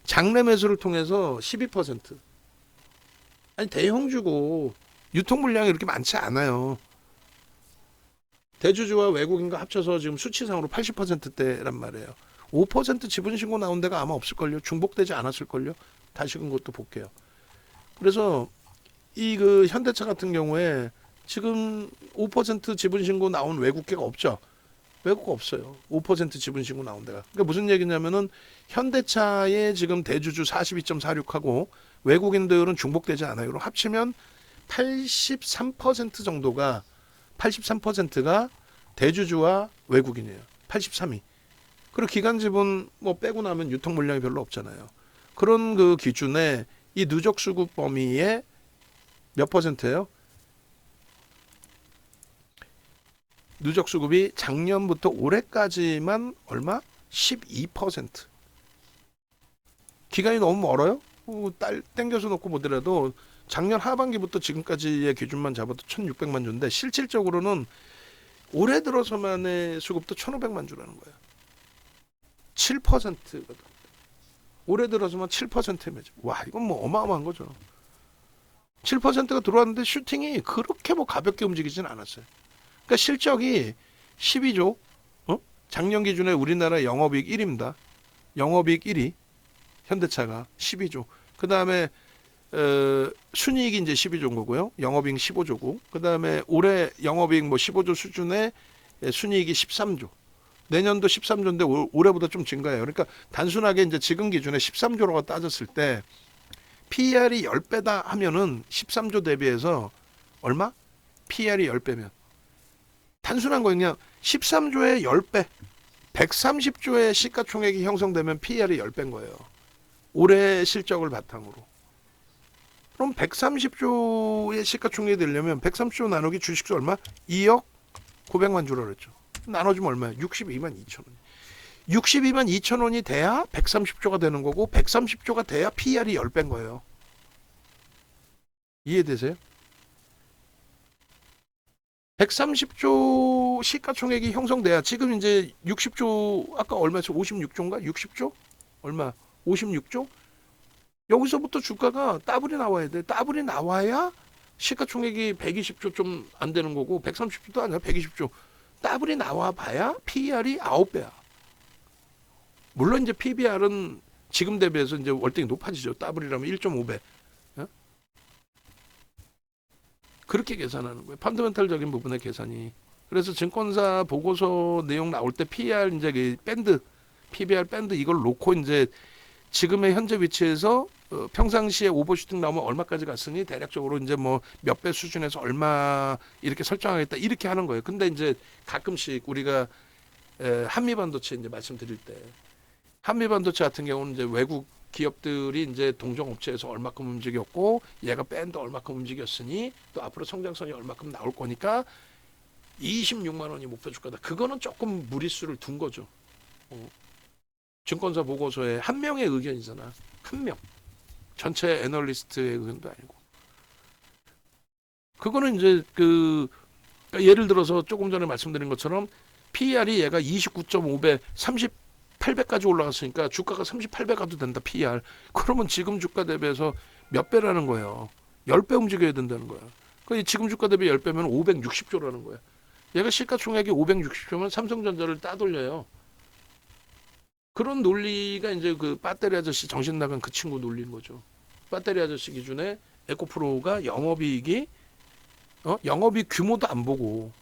장래 매수를 통해서 12%. 아니 대형주고 유통 물량이 이렇게 많지 않아요. 대주주와 외국인과 합쳐서 지금 수치상으로 80%대란 말이에요. 5% 지분 신고 나온 데가 아마 없을걸요. 중복되지 않았을걸요. 다시금 그것도 볼게요. 그래서 이 그 현대차 같은 경우에 지금 5% 지분 신고 나온 외국계가 없죠. 외국 없어요. 5% 지분 신고 나온 데가. 그러니까 무슨 얘기냐면은 현대차의 지금 대주주 42.46하고 외국인들은 중복되지 않아요. 그럼 합치면 83% 정도가 83%가 대주주와 외국인이에요. 83이. 그리고 기간 지분 뭐 빼고 나면 유통 물량이 별로 없잖아요. 그런 그 기준에 이 누적 수급 범위의 몇 퍼센트예요? 누적 수급이 작년부터 올해까지만 얼마? 12%. 기간이 너무 멀어요? 땡겨서 놓고 보더라도 작년 하반기부터 지금까지의 기준만 잡아도 1,600만 주인데 실질적으로는 올해 들어서만의 수급도 1,500만 주라는 거예요. 7%거든. 올해 들어서만 7%의 매집. 와, 이건 뭐 어마어마한 거죠. 7%가 들어왔는데 슈팅이 그렇게 뭐 가볍게 움직이진 않았어요. 그러니까 실적이 12조, 작년 기준에 우리나라 영업이익 1위입니다. 영업이익 1위, 현대차가 12조. 그 다음에 순이익이 이제 12조인 거고요. 영업이익 15조고. 그 다음에 올해 영업이익 뭐 15조 수준의 순이익이 13조. 내년도 13조인데 올해보다 좀 증가해요. 그러니까 단순하게 이제 지금 기준에 13조로가 따졌을 때 PER이 10배다 하면은 13조 대비해서 얼마? PER이 10배면 단순한 거 그냥 13조의 10배 130조의 시가총액이 형성되면 PER이 10배인 거예요. 올해 실적을 바탕으로. 그럼 130조의 시가총액이 되려면 130조 나누기 주식수 얼마? 2억 900만 주라 그랬죠. 나눠주면 얼마야? 62만 2천 원. 62만 2천 원이 돼야 130조가 되는 거고 130조가 돼야 PER이 10배인 거예요. 이해되세요? 130조 시가총액이 형성돼야 지금 이제 60조 아까 얼마였어? 56조인가? 60조? 얼마? 56조? 여기서부터 주가가 더블이 나와야 돼. 더블이 나와야 시가총액이 120조 좀 안 되는 거고 130조도 아니야. 120조. 더블이 나와 봐야 PER이 9배야. 물론 이제 PBR은 지금 대비해서 이제 월등히 높아지죠. 더블이라면 1.5배. 어? 그렇게 계산하는 거예요. 펀더멘탈적인 부분의 계산이. 그래서 증권사 보고서 내용 나올 때 PER 이제 그 밴드, PBR 밴드 이걸 놓고 이제 지금의 현재 위치에서 평상시에 오버슈팅 나오면 얼마까지 갔으니 대략적으로 이제 뭐 몇 배 수준에서 얼마 이렇게 설정하겠다 이렇게 하는 거예요. 근데 이제 가끔씩 우리가 한미반도체 이제 말씀드릴 때 한미반도체 같은 경우는 이제 외국 기업들이 이제 동종업체에서 얼마큼 움직였고 얘가 밴드 얼마큼 움직였으니 또 앞으로 성장성이 얼마큼 나올 거니까 26만 원이 목표 주가다. 그거는 조금 무리수를 둔 거죠. 증권사 보고서에 한 명의 의견이잖아. 한 명. 전체 애널리스트의 의견도 아니고. 그거는 이제 그러니까 예를 들어서 조금 전에 말씀드린 것처럼 PER이 얘가 29.5배, 38배까지 올라갔으니까 주가가 38배 가도 된다. PER. 그러면 지금 주가 대비해서 몇 배라는 거예요. 10배 움직여야 된다는 거야. 그러니까 지금 주가 대비 10배면 560조라는 거야. 얘가 시가총액이 560조면 삼성전자를 따돌려요. 그런 논리가 이제 그 배터리 아저씨 정신 나간 그 친구 논리인 거죠. 배터리 아저씨 기준에 에코프로가 영업이익이 영업이익 규모도 안 보고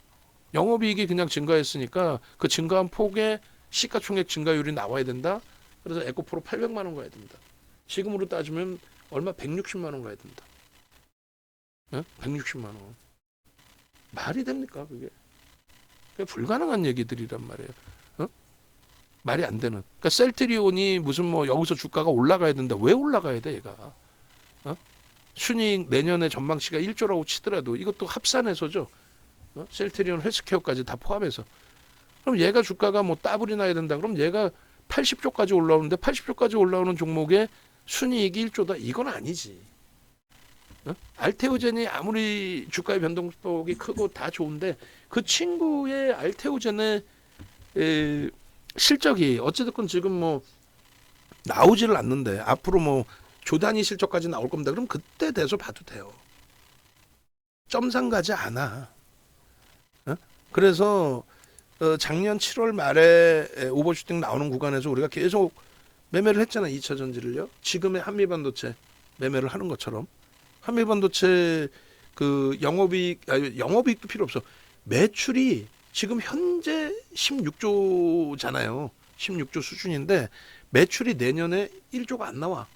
영업이익이 그냥 증가했으니까 그 증가한 폭에 시가총액 증가율이 나와야 된다. 그래서 에코프로 800만 원 가야 된다. 지금으로 따지면 얼마? 160만 원 가야 된다. 160만 원. 말이 됩니까 그게? 그게 불가능한 얘기들이란 말이에요. 말이 안 되는. 그러니까 셀트리온이 무슨 뭐 여기서 주가가 올라가야 된다. 왜 올라가야 돼 얘가? 순이익 내년에 전망치가 1조라고 치더라도 이것도 합산해서죠. 셀트리온 헬스케어까지 다 포함해서. 그럼 얘가 주가가 뭐 더블이 나야 된다. 그럼 얘가 80조까지 올라오는데 80조까지 올라오는 종목에 순이익이 1조다. 이건 아니지. 알테오젠이 아무리 주가의 변동폭이 크고 다 좋은데 그 친구의 알테오젠의 실적이 어찌됐건 지금 뭐 나오지를 않는데 앞으로 뭐 조단위 실적까지 나올 겁니다. 그럼 그때 돼서 봐도 돼요. 점상 가지 않아. 그래서 작년 7월 말에 오버슈팅 나오는 구간에서 우리가 계속 매매를 했잖아. 2차 전지를요. 지금의 한미반도체 매매를 하는 것처럼 한미반도체 그 영업이익도 필요 없어. 매출이 지금 현재 16조잖아요. 16조 수준인데 매출이 내년에 1조가 안 나와.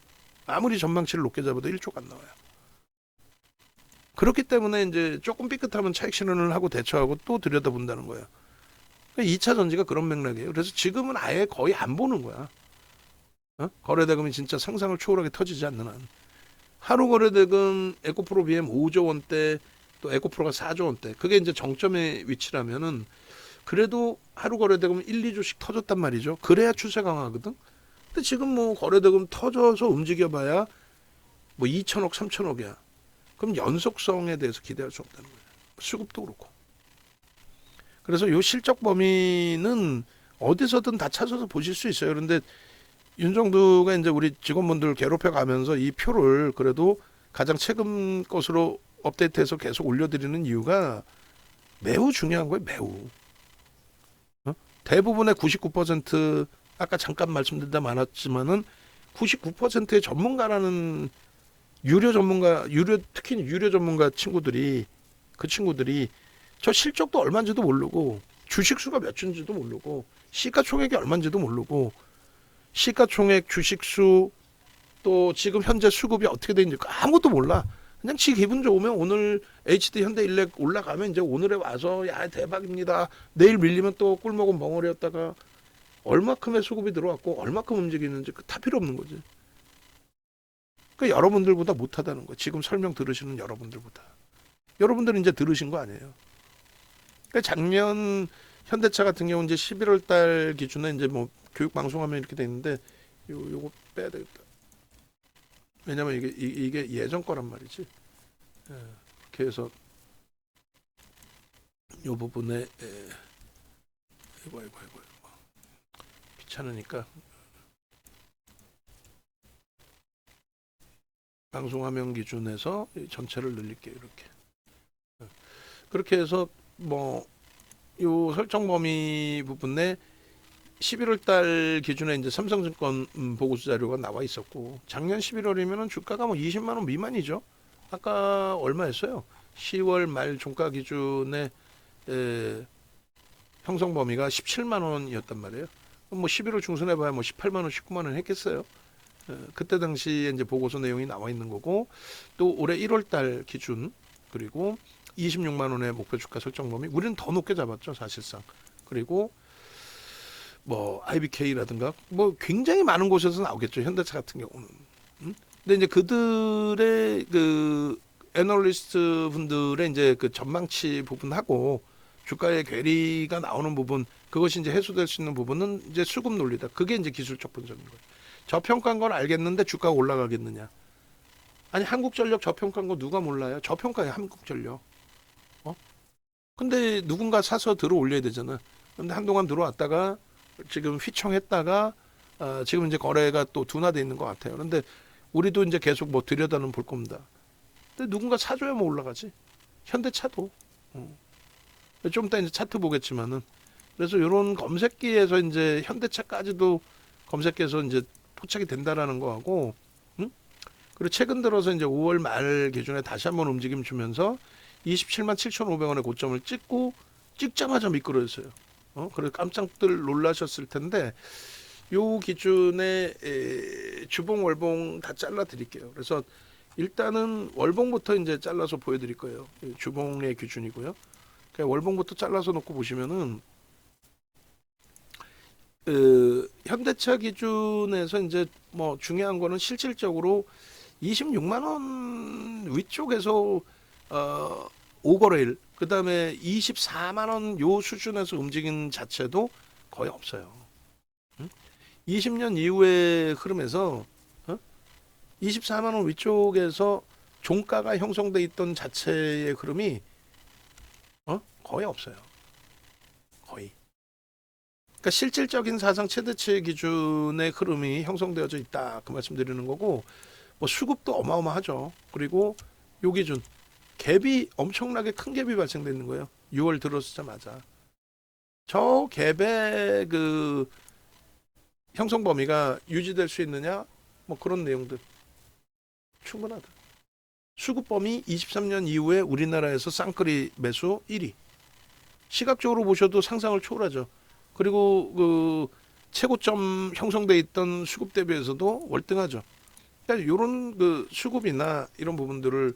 아무리 전망치를 높게 잡아도 1조가 안 나와요. 그렇기 때문에 이제 조금 삐끗하면 차익 실현을 하고 대처하고 또 들여다본다는 거예요. 그러니까 2차 전지가 그런 맥락이에요. 그래서 지금은 아예 거의 안 보는 거야. 거래대금이 진짜 상상을 초월하게 터지지 않는 한. 하루 거래대금 에코프로 BM 5조 원대 또 에코프로가 4조 원대. 그게 이제 정점의 위치라면은 그래도 하루 거래대금 1, 2조씩 터졌단 말이죠. 그래야 추세 강하거든. 근데 지금 뭐 거래대금 터져서 움직여봐야 뭐 2천억, 3천억이야. 그럼 연속성에 대해서 기대할 수 없다는 거예요. 수급도 그렇고. 그래서 요 실적 범위는 어디서든 다 찾아서 보실 수 있어요. 그런데 윤정두가 이제 우리 직원분들 괴롭혀 가면서 이 표를 그래도 가장 최근 것으로 업데이트해서 계속 올려드리는 이유가 매우 중요한 거예요. 매우. 대부분의 99% 아까 잠깐 말씀드리다 많았지만은 99%의 전문가라는 특히 유료 전문가 친구들이 그 친구들이 저 실적도 얼마인지도 모르고 주식수가 몇 주인지도 모르고 시가총액이 얼마인지도 모르고 시가총액 주식수 또 지금 현재 수급이 어떻게 되는지 아무것도 몰라. 그냥 지 기분 좋으면 오늘 HD 현대일렉 올라가면 이제 오늘에 와서 야 대박입니다. 내일 밀리면 또 꿀먹은 멍어리였다가 얼마큼의 수급이 들어왔고 얼마큼 움직이는지 다 필요 없는 거지. 그 여러분들보다 못하다는 거. 지금 설명 들으시는 여러분들보다. 여러분들은 이제 들으신 거 아니에요. 그러니까 작년 현대차 같은 경우 이제 11월 달 기준에 이제 뭐 교육 방송하면 이렇게 돼 있는데 요거 빼야 되겠다. 왜냐면 이게 예전 거란 말이지. 예, 그렇게 해서 요 부분에 이거 귀찮으니까 방송화면 기준에서 전체를 늘릴게요. 이렇게. 그렇게 해서 뭐 요 설정 범위 부분에 11월 달 기준에 이제 삼성증권 보고서 자료가 나와 있었고 작년 11월이면은 주가가 뭐 20만 원 미만이죠. 아까 얼마였어요? 10월 말 종가 기준에 형성 범위가 17만 원이었단 말이에요. 뭐 11월 중순에 봐야 뭐 18만 원, 19만 원 했겠어요. 그때 당시에 이제 보고서 내용이 나와 있는 거고 또 올해 1월 달 기준 그리고 26만 원의 목표 주가 설정 범위 우리는 더 높게 잡았죠 사실상. 그리고 뭐 IBK라든가 뭐 굉장히 많은 곳에서 나오겠죠 현대차 같은 경우는. 근데 이제 그들의 그 애널리스트 분들의 이제 그 전망치 부분하고 주가의 괴리가 나오는 부분 그것이 이제 해소될 수 있는 부분은 이제 수급 논리다. 그게 이제 기술적 분석인 거예요. 저평가인 건 알겠는데 주가가 올라가겠느냐? 아니 한국전력 저평가인 거 누가 몰라요? 저평가예요 한국전력. 근데 누군가 사서 들어 올려야 되잖아. 근데 한동안 들어왔다가 지금 휘청했다가 지금 이제 거래가 또 둔화돼 있는 것 같아요. 그런데 우리도 이제 계속 뭐 들여다는 볼 겁니다. 근데 누군가 사줘야 뭐 올라가지. 현대차도. 좀 이따 이제 차트 보겠지만은 그래서 이런 검색기에서 이제 현대차까지도 검색기에서 이제 포착이 된다라는 거하고, 그리고 최근 들어서 이제 5월 말 기준에 다시 한번 움직임 주면서 27만 7,500원의 고점을 찍자마자 미끄러졌어요. 그래서 깜짝들 놀라셨을 텐데 요 기준에 주봉 월봉 다 잘라 드릴게요. 그래서 일단은 월봉부터 이제 잘라서 보여드릴 거예요. 주봉의 기준이고요. 그러니까 월봉부터 잘라서 놓고 보시면은 현대차 기준에서 이제 뭐 중요한 거는 실질적으로 26만 원 위쪽에서 5거래일 그다음에 24만 원 요 수준에서 움직인 자체도 거의 없어요. 20년 이후의 흐름에서 24만 원 위쪽에서 종가가 형성돼 있던 자체의 흐름이 거의 없어요. 거의. 그러니까 실질적인 사상 최대치 기준의 흐름이 형성되어져 있다. 그 말씀드리는 거고 뭐 수급도 어마어마하죠. 그리고 요 기준 갭이 엄청나게 큰 갭이 발생되는 거예요. 6월 들어서자마자. 저 갭의 그 형성 범위가 유지될 수 있느냐? 뭐 그런 내용들. 충분하다. 수급 범위 23년 이후에 우리나라에서 쌍끌이 매수 1위. 시각적으로 보셔도 상상을 초월하죠. 그리고 그 최고점 형성돼 있던 수급 대비해서도 월등하죠. 그러니까 이런 그 수급이나 이런 부분들을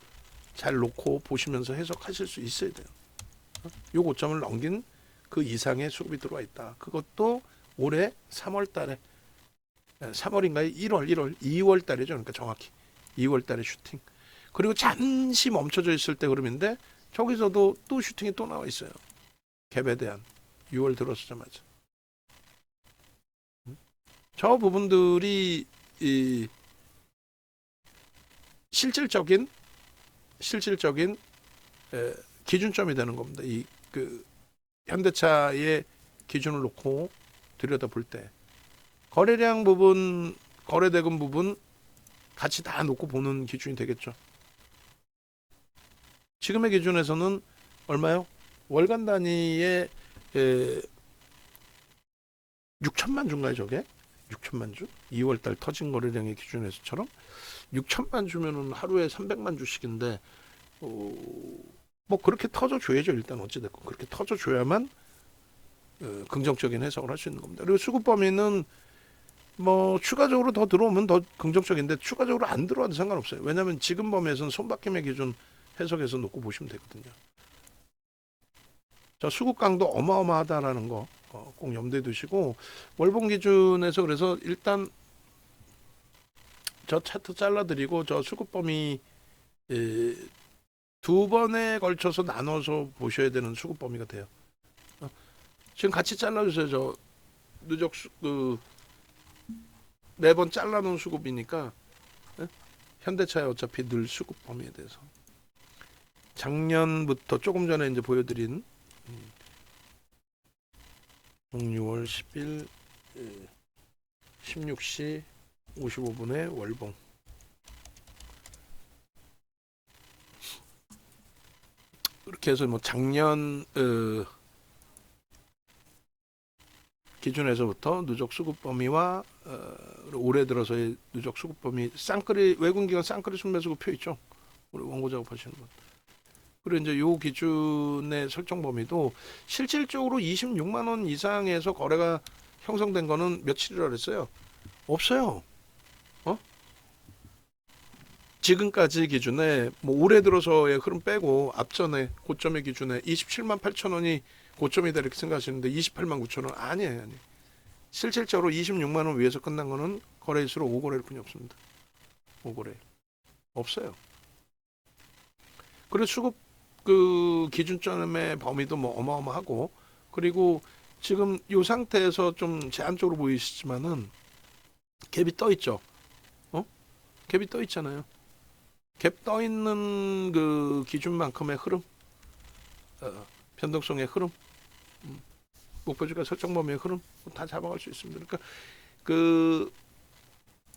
잘 놓고 보시면서 해석하실 수 있어야 돼요. 요 고점을 넘긴 그 이상의 수급이 들어와 있다. 그것도 올해 3월 달에 3월인가요? 1월, 2월 달이죠. 그러니까 정확히 2월 달에 슈팅. 그리고 잠시 멈춰져 있을 때 흐름인데 저기서도 또 슈팅이 또 나와 있어요. 갭에 대한 6월 들어서자마자. 저 부분들이 이 실질적인 기준점이 되는 겁니다. 이 그 현대차의 기준을 놓고 들여다볼 때 거래량 부분, 거래대금 부분 같이 다 놓고 보는 기준이 되겠죠. 지금의 기준에서는 얼마요? 월간 단위에 6천만 주인가요, 저게? 6천만 주? 2월달 터진 거래량의 기준에서처럼 6천만 주면은 하루에 300만 주씩인데 뭐 그렇게 터져줘야죠. 일단 어찌됐건 그렇게 터져줘야만 긍정적인 해석을 할 수 있는 겁니다. 그리고 수급 범위는 뭐 추가적으로 더 들어오면 더 긍정적인데 추가적으로 안 들어와도 상관없어요. 왜냐하면 지금 범위에서는 손바뀜의 기준 해석해서 놓고 보시면 되거든요. 자, 수급 강도 어마어마하다라는 거 꼭 염두에 두시고 월봉 기준에서 그래서 일단 저 차트 잘라드리고 저 수급 범위 에, 두 번에 걸쳐서 나눠서 보셔야 되는 수급 범위가 돼요. 지금 같이 잘라주세요. 저 누적 매번 잘라놓은 수급이니까 예? 현대차에 어차피 늘 수급 범위에 대해서 작년부터 조금 전에 이제 보여드린 6월 10일 16시 55분에 월봉 이렇게 해서 뭐 작년 기준에서부터 누적 수급 범위와 올해 들어서의 누적 수급 범위 쌍끌이 외국기관 쌍끌이 순매수급 표 있죠. 우리 원고 작업하시는 분. 그리고 이제 요 기준의 설정 범위도 실질적으로 26만 원 이상에서 거래가 형성된 거는 며칠이라 그랬어요? 없어요. 어? 지금까지 기준에 뭐 올해 들어서의 흐름 빼고 앞전에 고점의 기준에 27만 8천 원이 고점이다 이렇게 생각하시는데 28만 9천 원 아니에요. 실질적으로 26만 원 위에서 끝난 거는 거래일수록 5거래일 뿐이 없습니다. 5거래 없어요. 그리고 수급 그 기준점의 범위도 뭐 어마어마하고 그리고 지금 이 상태에서 좀 제한적으로 보이시지만은 갭이 떠 있죠. 갭이 떠 있잖아요. 갭 떠 있는 그 기준만큼의 흐름, 변동성의 흐름, 목표주가 설정 범위의 흐름 다 잡아갈 수 있습니다. 그러니까 그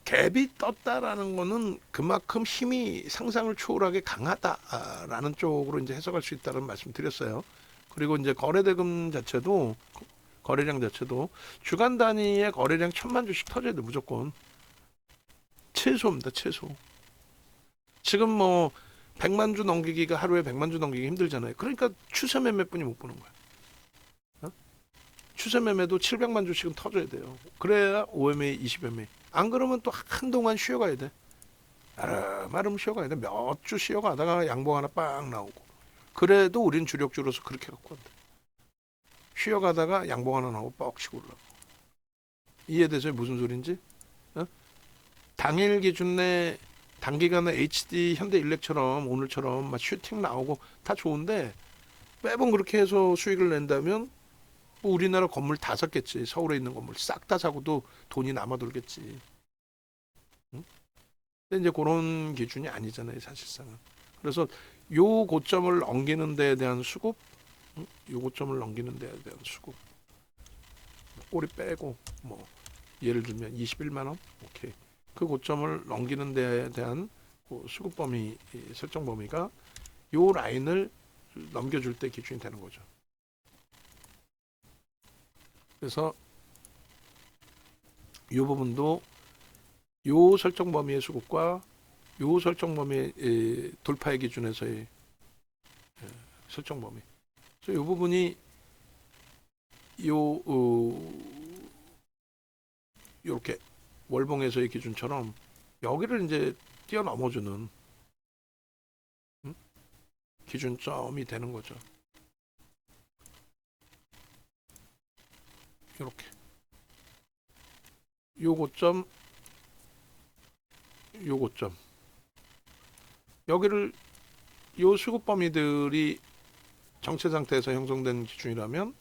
갭이 떴다라는 거는 그만큼 힘이 상상을 초월하게 강하다라는 쪽으로 이제 해석할 수 있다는 말씀 드렸어요. 그리고 이제 거래대금 자체도 거래량 자체도 주간 단위의 거래량 1,000만 주씩 터져야 돼 무조건. 최소입니다. 최소. 지금 뭐 100만 주 넘기기가 하루에 100만 주 넘기기 힘들잖아요. 그러니까 추세 매매뿐이 못 보는 거야. 추세 매매도 700만 주씩은 터져야 돼요. 그래야 OMA, 20MA. 안 그러면 또 한동안 쉬어가야 돼. 나름 쉬어가야 돼. 몇 주 쉬어가다가 양봉 하나 빵 나오고. 그래도 우린 주력주로서 그렇게 갖고 간다. 쉬어가다가 양봉 하나 나오고 뻑 치고 올라가고. 이해돼서 무슨 소린지? 당일 기준에 단기간에 HD 현대일렉처럼 오늘처럼 막 슈팅 나오고 다 좋은데 매번 그렇게 해서 수익을 낸다면 뭐 우리나라 건물 다 샀겠지. 서울에 있는 건물 싹 다 사고도 돈이 남아돌겠지. 응? 근데 이제 그런 기준이 아니잖아요, 사실상은. 그래서 요 고점을 넘기는 데에 대한 수급, 요 고점을 넘기는 데에 대한 수급, 꼬리 빼고 뭐 예를 들면 21만 원, 오케이. 그 고점을 넘기는 데에 대한 수급 범위 설정 범위가 요 라인을 넘겨줄 때 기준이 되는 거죠. 그래서 이 부분도 요 설정 범위의 수급과 요 설정 범위의 돌파의 기준에서의 설정 범위. 그래서 이 부분이 요렇게 월봉에서의 기준처럼 여기를 이제 뛰어넘어주는 기준점이 되는 거죠. 이렇게 요 고점 여기를 요 수급 범위들이 정체 상태에서 형성된 기준이라면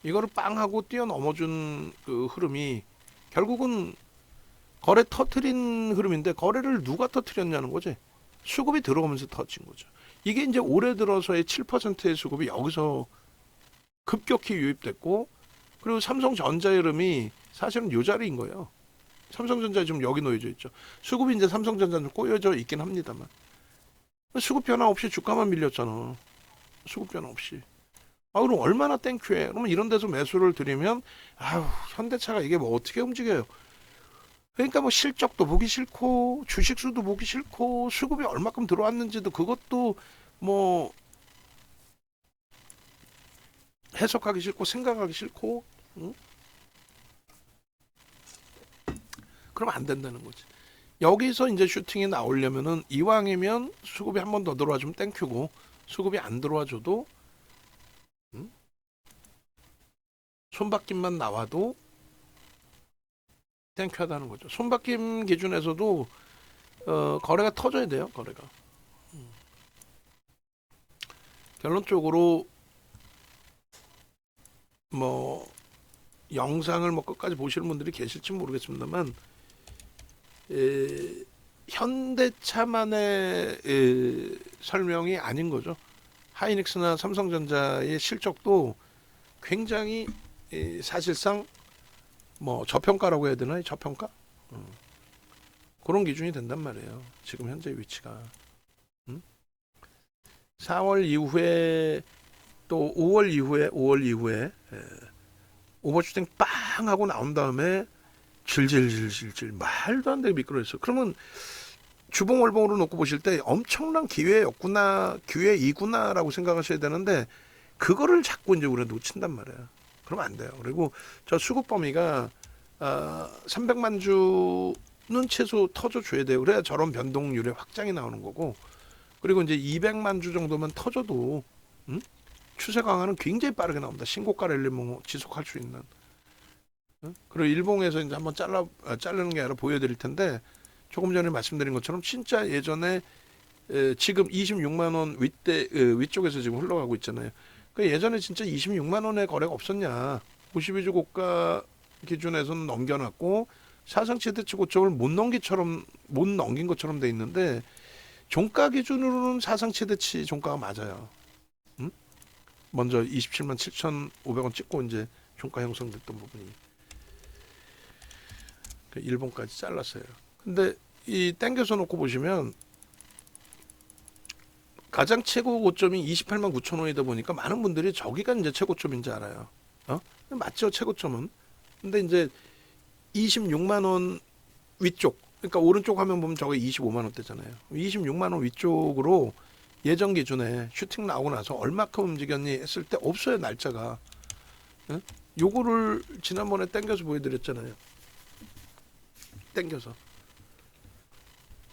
이거를 빵 하고 뛰어넘어준 그 흐름이 결국은 거래 터트린 흐름인데 거래를 누가 터트렸냐는 거지. 수급이 들어오면서 터진 거죠. 이게 이제 올해 들어서의 7%의 수급이 여기서 급격히 유입됐고 그리고 삼성전자 흐름이 사실은 요 자리인 거예요. 삼성전자 지금 여기 놓여져 있죠. 수급이 이제 삼성전자는 꼬여져 있긴 합니다만 수급 변화 없이 주가만 밀렸잖아. 수급 변화 없이. 그럼 얼마나 땡큐해. 그러면 이런 데서 매수를 드리면 현대차가 이게 뭐 어떻게 움직여요. 그러니까 뭐 실적도 보기 싫고 주식수도 보기 싫고 수급이 얼마큼 들어왔는지도 그것도 뭐 해석하기 싫고 생각하기 싫고 응? 그러면 안 된다는 거지. 여기서 이제 슈팅이 나오려면은 이왕이면 수급이 한 번 더 들어와주면 땡큐고 수급이 안 들어와줘도 손바뀜만 나와도 땡큐하다는 거죠. 손바뀜 기준에서도 거래가 터져야 돼요. 거래가. 결론적으로 뭐 영상을 뭐 끝까지 보시는 분들이 계실지 모르겠습니다만 현대차만의 설명이 아닌 거죠. 하이닉스나 삼성전자의 실적도 굉장히 사실상 뭐 저평가라고 해야 되나요? 저평가? 그런 기준이 된단 말이에요. 지금 현재 위치가. 4월 이후에 또 5월 이후에 오버슈팅 빵 하고 나온 다음에 질질질질질 말도 안 되게 미끄러졌어. 그러면 주봉월봉으로 놓고 보실 때 엄청난 기회였구나, 기회이구나라고 생각하셔야 되는데 그거를 자꾸 이제 우리가 놓친단 말이에요. 그러면 안 돼요. 그리고 저 수급 범위가 300만 주는 최소 터져줘야 돼요. 그래야 저런 변동률의 확장이 나오는 거고, 그리고 이제 200만 주 정도만 터져도 추세 강화는 굉장히 빠르게 나옵니다. 신고가 랠리 뭐 지속할 수 있는. 그리고 일봉에서 이제 한번 자르는 게 아니라 보여드릴 텐데, 조금 전에 말씀드린 것처럼 진짜 예전에 지금 26만 원 위쪽에서 지금 흘러가고 있잖아요. 그 예전에 진짜 26만 원의 거래가 없었냐? 52주 고가 기준에서는 넘겨놨고 사상 최대치 고점을 못 넘긴 것처럼 돼 있는데, 종가 기준으로는 사상 최대치 종가가 맞아요. 먼저 27만 7,500원 찍고 이제 종가 형성됐던 부분이 일본까지 잘랐어요. 근데 이 땡겨서 놓고 보시면 가장 최고 고점이 28만 9천 원이다 보니까 많은 분들이 저기가 이제 최고점인지 알아요. 맞죠, 최고점은. 근데 이제 26만 원 위쪽, 그러니까 오른쪽 화면 보면 저게 25만 원대잖아요. 26만 원 위쪽으로 예전 기준에 슈팅 나오고 나서 얼마큼 움직였니 했을 때 없어요, 날짜가. 요거를 지난번에 땡겨서 보여드렸잖아요. 땡겨서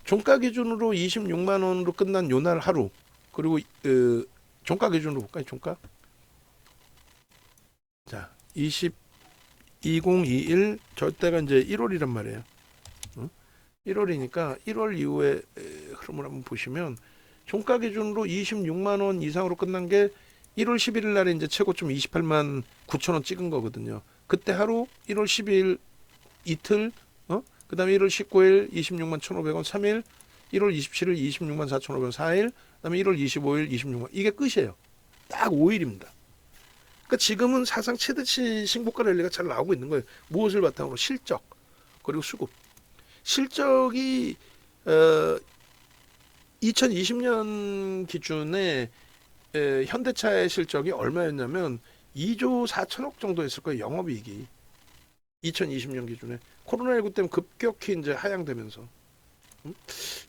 종가 기준으로 26만 원으로 끝난 요 날 하루, 그리고 종가 기준으로 볼까요? 종가. 자, 2021 저때가 이제 1월이란 말이에요. 1월이니까 1월 이후에 흐름을 한번 보시면 종가 기준으로 26만 원 이상으로 끝난 게 1월 11일 날에 이제 최고점 28만 9천 원 찍은 거거든요. 그때 하루 1월 12일 이틀, 그 다음에 1월 19일 26만 1,500원 3일, 1월 27일 26만 4,500원 4일, 그 다음에 1월 25일 26만, 이게 끝이에요. 딱 5일입니다. 그러니까 지금은 사상 최대치 신고가 랠리가 잘 나오고 있는 거예요. 무엇을 바탕으로? 실적, 그리고 수급. 실적이 2020년 기준에 현대차의 실적이 얼마였냐면 2조 4천억 정도 했을 거예요. 영업이익이 2020년 기준에. 코로나19 때문에 급격히 이제 하향되면서.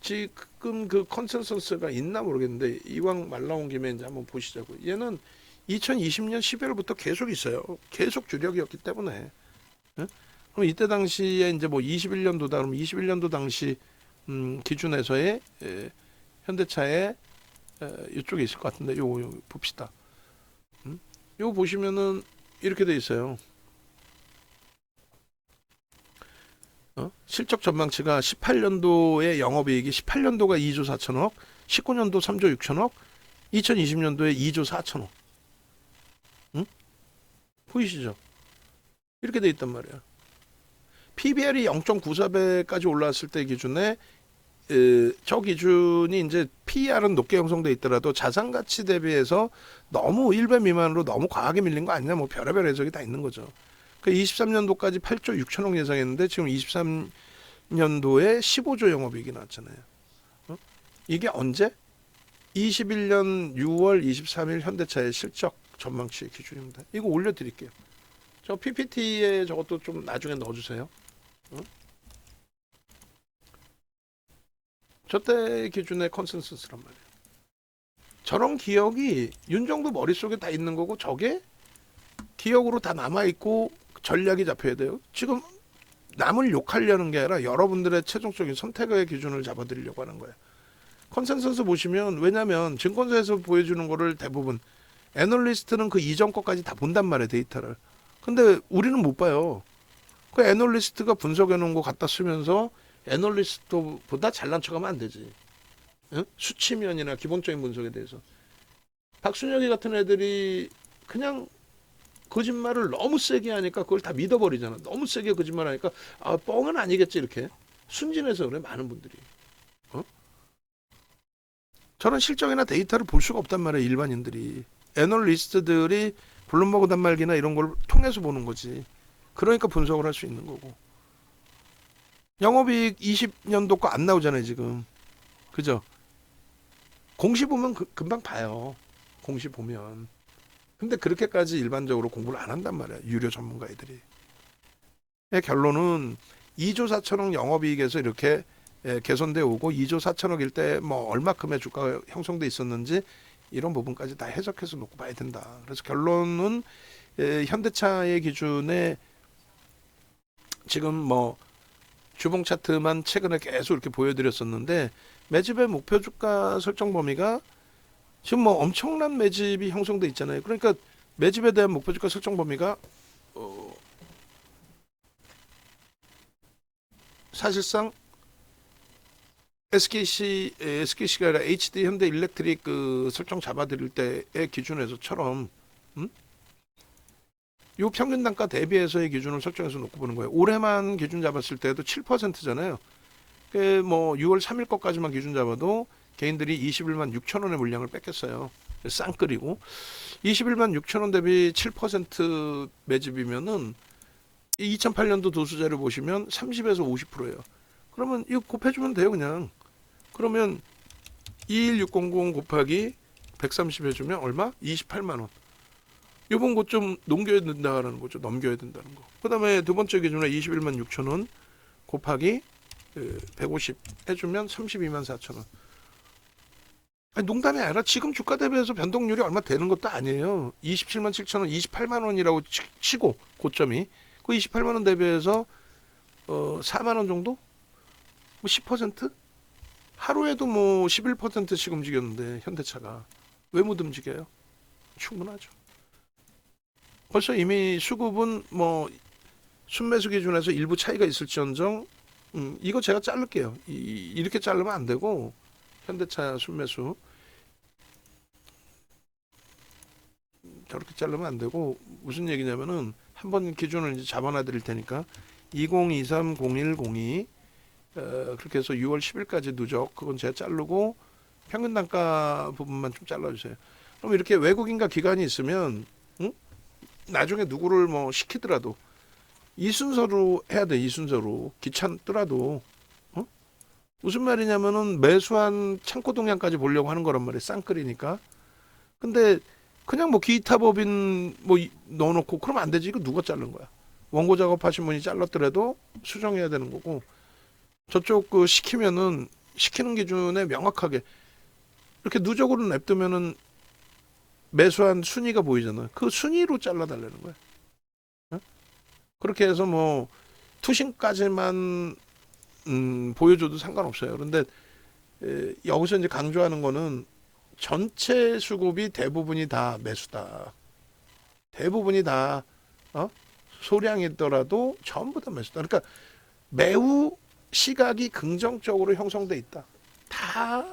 지금 그 컨센서스가 있나 모르겠는데 이왕 말 나온 김에 이제 한번 보시자고. 얘는 2020년 12월부터 계속 있어요. 계속 주력이었기 때문에. 그럼 이때 당시에 이제 뭐 21년도다 그러면 21년도 당시 기준에서의 현대차의 이쪽에 있을 것 같은데 요 봅시다. 요 보시면은 이렇게 돼 있어요. 실적 전망치가 18년도의 영업이익이 18년도가 2조 4천억, 19년도 3조 6천억, 2020년도에 2조 4천억. 보이시죠? 이렇게 돼 있단 말이야. PBR이 0.94배까지 올라왔을 때 기준에 저 기준이 이제 PER은 높게 형성돼 있더라도 자산 가치 대비해서 너무 1배 미만으로 너무 과하게 밀린 거 아니냐, 뭐 별의별 해석이 다 있는 거죠. 그 23년도까지 8조 6천억 예상했는데 지금 23년도에 15조 영업이익이 나왔잖아요. 이게 언제? 21년 6월 23일 현대차의 실적 전망치 기준입니다. 이거 올려드릴게요. 저 PPT에 저것도 좀 나중에 넣어주세요. 저때 기준의 컨센서스란 말이에요. 저런 기억이 윤정도 머릿속에 다 있는 거고 저게 기억으로 다 남아있고 전략이 잡혀야 돼요. 지금 남을 욕하려는 게 아니라 여러분들의 최종적인 선택의 기준을 잡아드리려고 하는 거예요. 컨센서스 보시면, 왜냐면 증권사에서 보여주는 거를 대부분 애널리스트는 그 이전 것까지 다 본단 말이에요, 데이터를. 근데 우리는 못 봐요. 그 애널리스트가 분석해 놓은 거 갖다 쓰면서 애널리스트보다 잘난 척하면 안 되지. 응? 수치면이나 기본적인 분석에 대해서. 박순혁이 같은 애들이 그냥 거짓말을 너무 세게 하니까 그걸 다 믿어버리잖아. 너무 세게 거짓말하니까 아 뻥은 아니겠지 이렇게 순진해서 그래 많은 분들이. 어? 저런 실적이나 데이터를 볼 수가 없단 말이야 일반인들이. 애널리스트들이 블룸버그 단말기나 이런 걸 통해서 보는 거지. 그러니까 분석을 할 수 있는 거고. 영업이익 20년도 거 안 나오잖아요 지금. 그죠? 공시 보면 금방 봐요. 공시 보면. 근데 그렇게까지 일반적으로 공부를 안 한단 말이야. 유료 전문가 애들이. 결론은 2조 4천억 영업이익에서 이렇게 개선돼 오고 2조 4천억일 때 뭐 얼마큼의 주가가 형성돼 있었는지 이런 부분까지 다 해석해서 놓고 봐야 된다. 그래서 결론은 현대차의 기준에 지금 뭐 주봉 차트만 최근에 계속 이렇게 보여드렸었는데 매집의 목표 주가 설정 범위가 지금 뭐 엄청난 매집이 형성돼 있잖아요. 그러니까 매집에 대한 목표 주가 설정 범위가 사실상 SKC가 아니라 HD 현대 일렉트릭 그 설정 잡아드릴 때의 기준에서처럼 이 평균 단가 대비해서의 기준을 설정해서 놓고 보는 거예요. 올해만 기준 잡았을 때도 7%잖아요. 뭐 6월 3일 것까지만 기준 잡아도 개인들이 21만 6천 원의 물량을 뺏겼어요. 쌍끌이고 21만 6천 원 대비 7% 매집이면은 2008년도 도수자를 보시면 30에서 50%예요. 그러면 이거 곱해주면 돼요 그냥. 그러면 21600 곱하기 130 해주면 얼마? 28만 원. 이번 거 좀 넘겨야 된다는 거죠. 넘겨야 된다는 거. 그 다음에 두 번째 기준에 21만 6천 원 곱하기 150 해주면 32만 4천 원. 아니, 농담이 아니라 지금 주가 대비해서 변동률이 얼마 되는 것도 아니에요. 27만 7천 원, 28만 원이라고 치고 고점이 그 28만 원 대비해서 4만 원 정도? 뭐 10%? 하루에도 뭐 11%씩 움직였는데 현대차가 왜 못 움직여요? 충분하죠. 벌써 이미 수급은 뭐 순매수 기준에서 일부 차이가 있을지언정 이거 제가 자를게요. 이렇게 자르면 안 되고 현대차 순매수 저렇게 자르면 안 되고 무슨 얘기냐면은 한번 기준을 이제 잡아놔 드릴 테니까 2023-0102 그렇게 해서 6월 10일까지 누적 그건 제가 자르고 평균 단가 부분만 좀 잘라주세요. 그럼 이렇게 외국인과 기관이 있으면 나중에 누구를 뭐 시키더라도 이 순서로 해야 돼. 이 순서로 귀찮더라도 무슨 말이냐면은 매수한 창고 동향까지 보려고 하는 거란 말이에요. 쌍끌이니까. 근데 그냥 뭐 기타 법인 뭐 넣어놓고 그러면 안 되지. 이거 누가 자른 거야? 원고 작업하신 분이 잘랐더라도 수정해야 되는 거고 저쪽 그 시키면은 시키는 기준에 명확하게 이렇게 누적으로 냅두면은 매수한 순위가 보이잖아. 그 순위로 잘라달라는 거야. 그렇게 해서 뭐 투신까지만 보여줘도 상관없어요. 그런데 여기서 이제 강조하는 거는 전체 수급이 대부분이 다 매수다. 대부분이 다 소량이더라도 전부 다 매수다. 그러니까 매우 시각이 긍정적으로 형성돼 있다. 다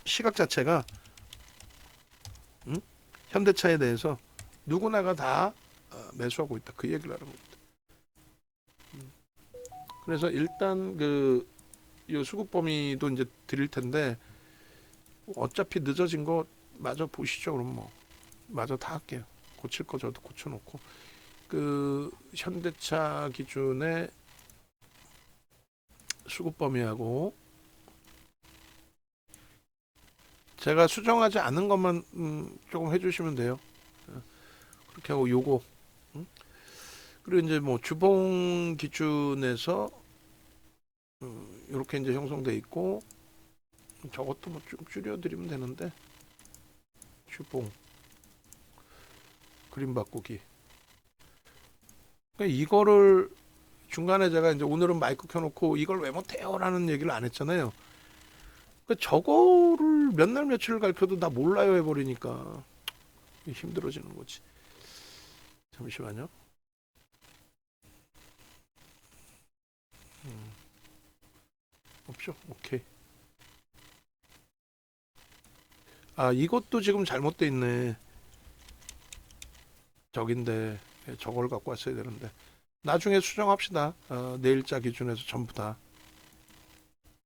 시각 자체가 현대차에 대해서 누구나가 다 매수하고 있다. 그 얘기를 하는 겁니다. 그래서 일단 이 수급 범위도 이제 드릴 텐데 어차피 늦어진 거 마저 보시죠. 그럼 뭐 마저 다 할게요. 고칠 거 저도 고쳐놓고 그 현대차 기준의 수급 범위하고 제가 수정하지 않은 것만 조금 해주시면 돼요. 그렇게 하고 요거 그리고 이제 뭐 주봉 기준에서 이렇게 이제 형성돼 있고 저것도 뭐 좀 줄여드리면 되는데 주봉 그림 바꾸기. 그러니까 이거를 중간에 제가 이제 오늘은 마이크 켜놓고 이걸 왜 못해요라는 얘기를 안 했잖아요. 그러니까 저거를 몇 날 며칠을 가르쳐도 다 몰라요 해버리니까 힘들어지는 거지. 잠시만요. 없죠. 오케이. 아, 이것도 지금 잘못돼 있네. 저긴데 저걸 갖고 왔어야 되는데. 나중에 수정합시다. 내일자 기준에서 전부 다.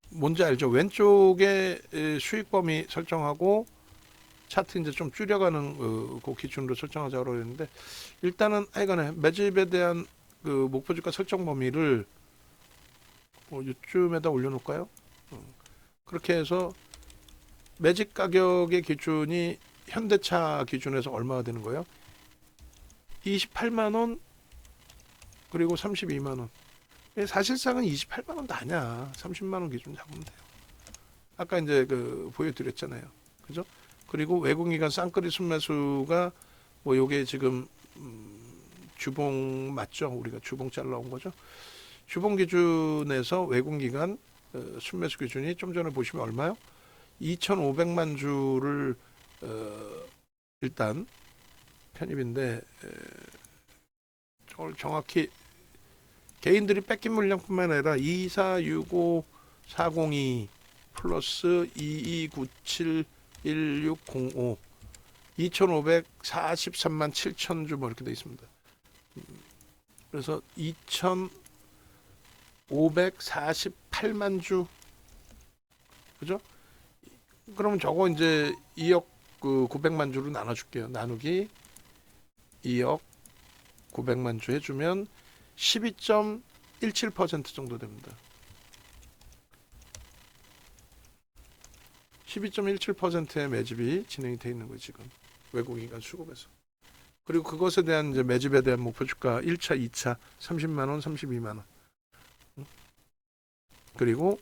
뭔지 알죠? 왼쪽에 수익 범위 설정하고 차트 이제 좀 줄여가는 그 기준으로 설정하자고 그러는데, 일단은 하여간에 매집에 대한 그 목표주가 설정 범위를 요쯤에다 올려놓을까요? 그렇게 해서 매집 가격의 기준이 현대차 기준에서 얼마가 되는 거예요? 28만 원 그리고 32만 원. 사실상은 28만 원도 아니야. 30만 원 기준 잡으면 돼요. 아까 이제 그 보여드렸잖아요. 그죠? 그리고 외국인간 쌍끌이 순매수가 뭐 요게 지금 주봉 맞죠? 우리가 주봉 잘라온 거죠. 주봉 기준에서 외국인간 순매수 기준이 좀 전에 보시면 얼마요? 2,500만 주를 일단 편입인데, 저걸 정확히 개인들이 뺏긴 물량뿐만 아니라 2465402 플러스 2297 1605 2543만 7천 주 뭐 이렇게 돼 있습니다. 그래서 2548만 주, 그죠? 그러면 저거 이제 2억 900만 주로 나눠줄게요. 나누기 2억 900만 주 해주면 12.17% 정도 됩니다. 12.17%의 매집이 진행이 돼 있는 거예요, 지금. 외국인간 수급에서. 그리고 그것에 대한 이제 매집에 대한 목표 주가 1차, 2차 30만 원, 32만 원. 그리고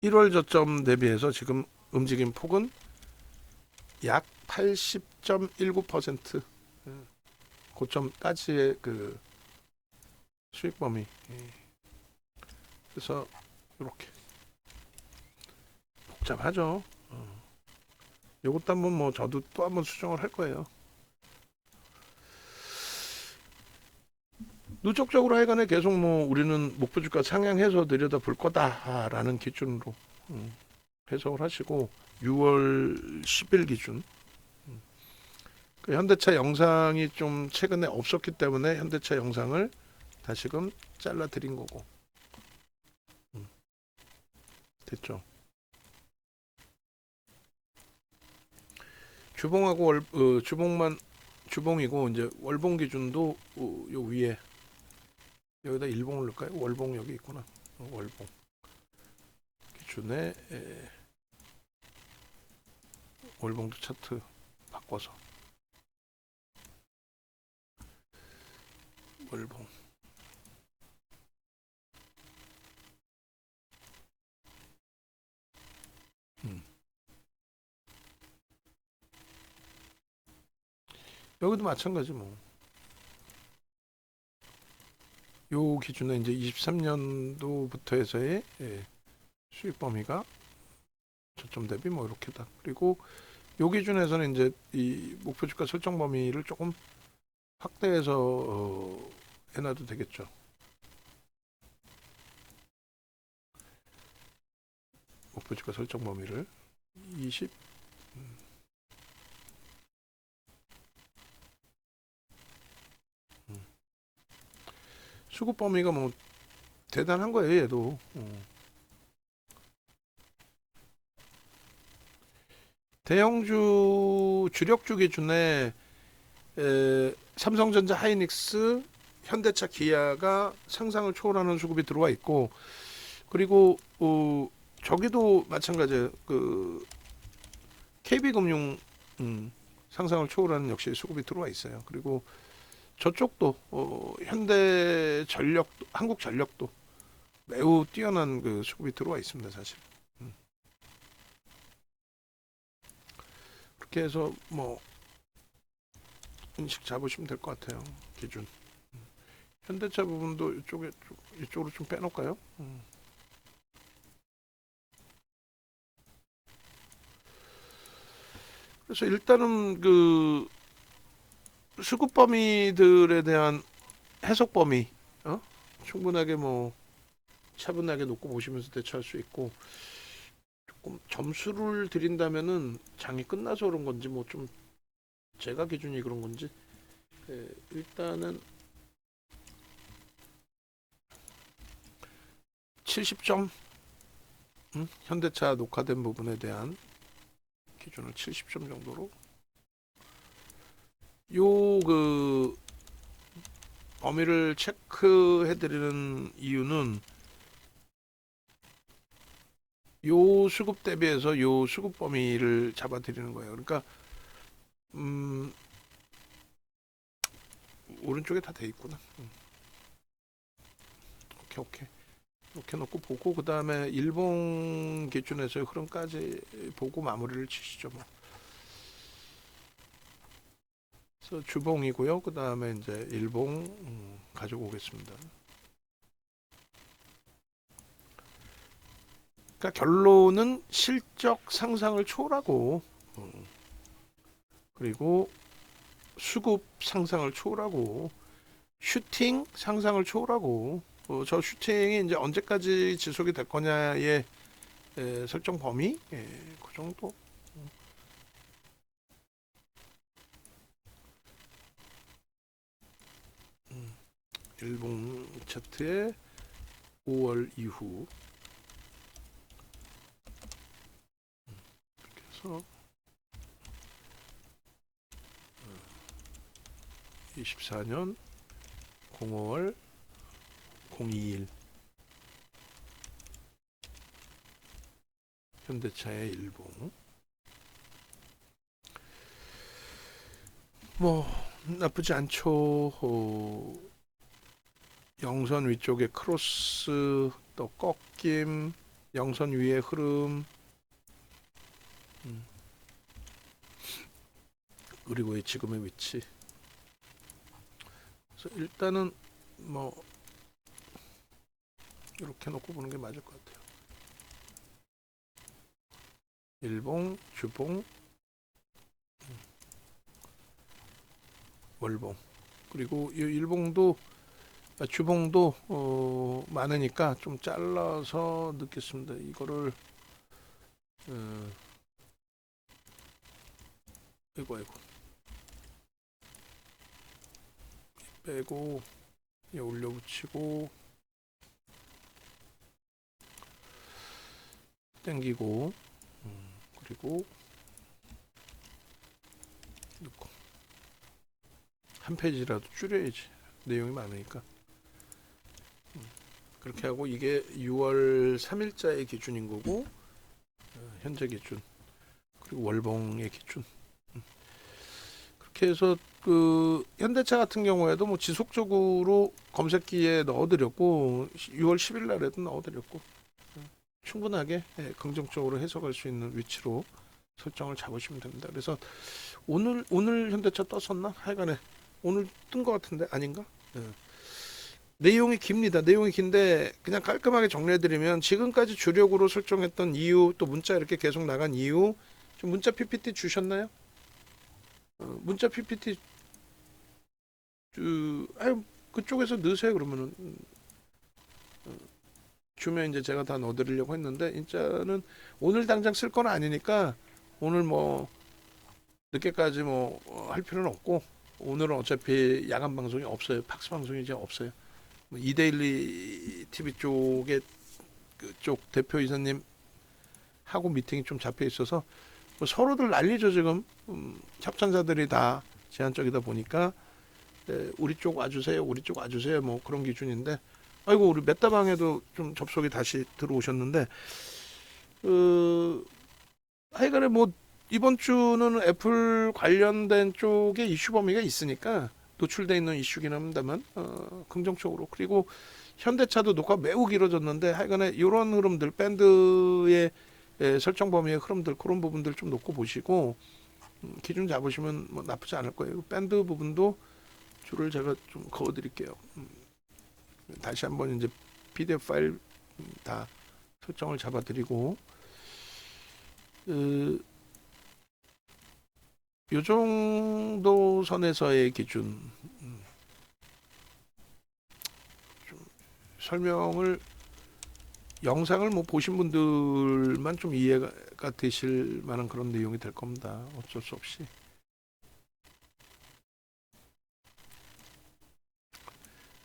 1월 저점 대비해서 지금 움직임 폭은 약 80.19%. 고점까지의 그 수익 범위. 그래서 이렇게 복잡하죠. 요것도 한번 뭐 저도 또 한번 수정을 할 거예요. 누적적으로 하여간에 계속 뭐 우리는 목표 주가 상향해서 들여다 볼 거다라는 기준으로 해석을 하시고, 6월 10일 기준 그 현대차 영상이 좀 최근에 없었기 때문에 현대차 영상을 다시금 잘라 드린 거고. 됐죠? 주봉하고 주봉이고 이제 월봉 기준도 요 위에 여기다 일봉을 넣을까요? 월봉 여기 있구나. 월봉 기준에 월봉도 차트 바꿔서 월봉. 여기도 마찬가지 뭐. 요 기준에 이제 23년도부터 해서의 수익 범위가 저점 대비 뭐 이렇게다. 그리고 요 기준에서는 이제 이 목표 주가 설정 범위를 조금 확대해서 해놔도 되겠죠. 목표 주가 설정 범위를 20 수급 범위가 뭐 대단한 거예요, 얘도. 대형주 주력주 기준에 삼성전자, 하이닉스, 현대차, 기아가 상상을 초월하는 수급이 들어와 있고, 그리고 저기도 마찬가지예요. 그 KB금융 상상을 초월하는 역시 수급이 들어와 있어요. 그리고 저쪽도 현대전력, 한국전력도 매우 뛰어난 그 수급이 들어와 있습니다, 사실. 그렇게 해서 뭐 인식 잡으시면 될 것 같아요. 기준. 현대차 부분도 이쪽으로 좀 빼놓을까요? 그래서 일단은 그 수급 범위들에 대한 해석 범위 충분하게 뭐 차분하게 놓고 보시면서 대처할 수 있고, 조금 점수를 드린다면은 장이 끝나서 그런 건지 뭐 좀 제가 기준이 그런 건지, 일단은 70점, 현대차 녹화된 부분에 대한 기준을 70점 정도로, 요 그 범위를 체크해드리는 이유는 요 수급 대비해서 요 수급 범위를 잡아드리는 거예요. 그러니까 오른쪽에 다 돼 있구나. 오케이 오케이. 이렇게 놓고 보고 그 다음에 일봉 기준에서의 흐름까지 보고 마무리를 치시죠 뭐. 그래서 주봉이고요. 그 다음에 이제 일봉 가지고 오겠습니다. 그러니까 결론은 실적 상상을 초월하고, 그리고 수급 상상을 초월하고, 슈팅 상상을 초월하고, 저 슈팅이 이제 언제까지 지속이 될 거냐의 설정 범위, 그 정도. 일봉 차트의 5월 이후 그래서 24년 05월 021 현대차의 일봉 뭐 나쁘지 않죠. 영선 위쪽에 크로스, 또 꺾임, 영선 위의 흐름, 그리고 지금의 위치. 그래서 일단은 뭐 이렇게 놓고 보는 게 맞을 것 같아요. 일봉, 주봉, 월봉. 그리고 이 일봉도 주봉도 많으니까 좀 잘라서 넣겠습니다. 이거를 아이고 빼고 올려 붙이고 당기고 그리고 넣고 한 페이지라도 줄여야지. 내용이 많으니까. 그렇게 하고 이게 6월 3일자의 기준인 거고 현재 기준 그리고 월봉의 기준. 그렇게 해서 그 현대차 같은 경우에도 뭐 지속적으로 검색기에 넣어드렸고 6월 10일 날에도 넣어드렸고 충분하게 긍정적으로 해석할 수 있는 위치로 설정을 잡으시면 됩니다. 그래서 오늘 현대차 떴었나? 하여간에 오늘 뜬 것 같은데 아닌가? 내용이 깁니다. 내용이 긴데 그냥 깔끔하게 정리해드리면 지금까지 주력으로 설정했던 이유, 또 문자 이렇게 계속 나간 이유, 좀 문자 PPT 주셨나요? 문자 PPT 그쪽에서 넣으세요. 그러면은 주면 이제 제가 다 넣어드리려고 했는데 진짜는 오늘 당장 쓸 건 아니니까 오늘 뭐 늦게까지 뭐 할 필요는 없고 오늘은 어차피 야간 방송이 없어요. 팍스 방송이 이제 없어요. 이데일리 TV 쪽에 그쪽 대표이사님 하고 미팅이 좀 잡혀 있어서 뭐 서로들 난리죠 지금. 협찬사들이 다 제한적이다 보니까 우리 쪽 와주세요, 우리 쪽 와주세요 뭐 그런 기준인데 아이고 우리 메타방에도 좀 접속이 다시 들어오셨는데 하여간에 뭐 이번 주는 애플 관련된 쪽에 이슈 범위가 있으니까 노출돼 있는 이슈긴 합니다만 긍정적으로. 그리고 현대차도 녹화 매우 길어졌는데 하여간에 이런 흐름들 밴드의 설정 범위의 흐름들 그런 부분들 좀 놓고 보시고 기준 잡으시면 뭐 나쁘지 않을 거예요. 밴드 부분도 줄을 제가 좀 그어 드릴게요. 다시 한번 이제 PDF 파일 다 설정을 잡아 드리고 요 정도 선에서의 기준 좀 설명을 영상을 뭐 보신 분들만 좀 이해가 되실 만한 그런 내용이 될 겁니다. 어쩔 수 없이.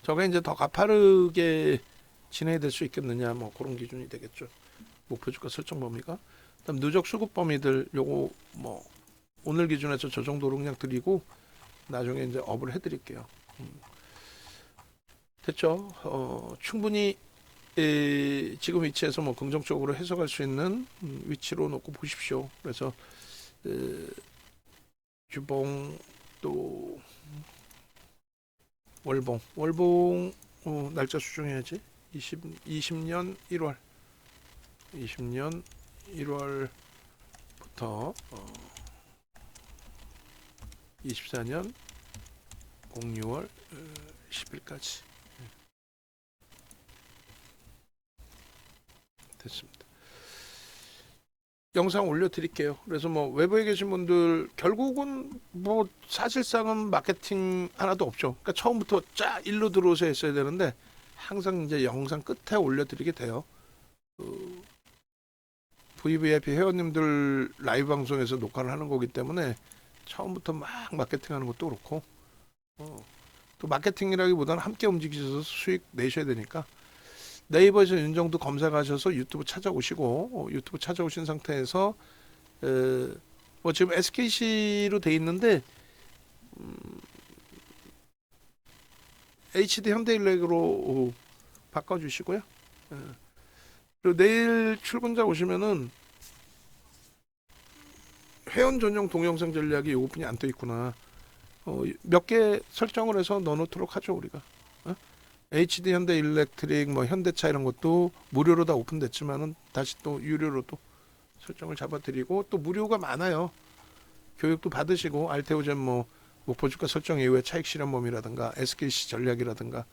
저게 이제 더 가파르게 진행이 될 수 있겠느냐, 뭐 그런 기준이 되겠죠. 목표 주가 설정 범위가. 그다음 누적 수급 범위들 요거 뭐 오늘 기준에서 저 정도로 그냥 드리고 나중에 이제 업을 해드릴게요. 됐죠? 충분히 지금 위치에서 뭐 긍정적으로 해석할 수 있는 위치로 놓고 보십시오. 그래서 주봉 또 월봉 날짜 수정해야지. 20년 1월부터 24년 06월 10일까지 됐습니다. 영상 올려드릴게요. 그래서 뭐 외부에 계신 분들 결국은 뭐 사실상은 마케팅 하나도 없죠. 그러니까 처음부터 쫙 일로 들어오셔야 했어야 되는데 항상 이제 영상 끝에 올려드리게 돼요. VVIP 회원님들 라이브 방송에서 녹화를 하는 거기 때문에 처음부터 막 마케팅하는 것도 그렇고 또 마케팅이라기보다는 함께 움직이셔서 수익 내셔야 되니까 네이버에서 윤정도 검색하셔서 유튜브 찾아오시고 유튜브 찾아오신 상태에서 뭐 지금 SKC로 돼 있는데 HD 현대일렉으로 바꿔주시고요. 그리고 내일 출근자 오시면은 회원 전용 동영상 전략이 요것뿐이 안 떠 있구나. 몇 개 설정을 해서 넣어놓도록 하죠 우리가. HD 현대 일렉트릭 뭐 현대차 이런 것도 무료로 다 오픈됐지만은 다시 또 유료로도 설정을 잡아드리고 또 무료가 많아요. 교육도 받으시고 알테오젠 뭐 목표주가 설정 이후에 차익 실현범위라든가 SKC 전략이라든가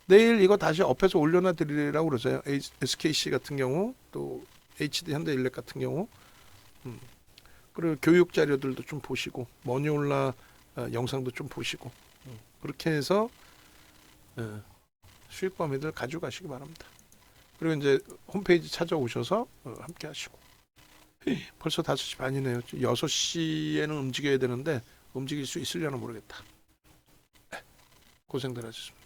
내일 이거 다시 업해서 올려놔 드리라고 그러세요. SKC 같은 경우 또 HD 현대 일렉 같은 경우 그리고 교육 자료들도 좀 보시고 머니올라 영상도 좀 보시고 그렇게 해서 수익 범위들 가져가시기 바랍니다. 그리고 이제 홈페이지 찾아오셔서 함께 하시고 벌써 5시 반이네요. 6시에는 움직여야 되는데 움직일 수 있으려나 모르겠다. 고생들 하셨습니다.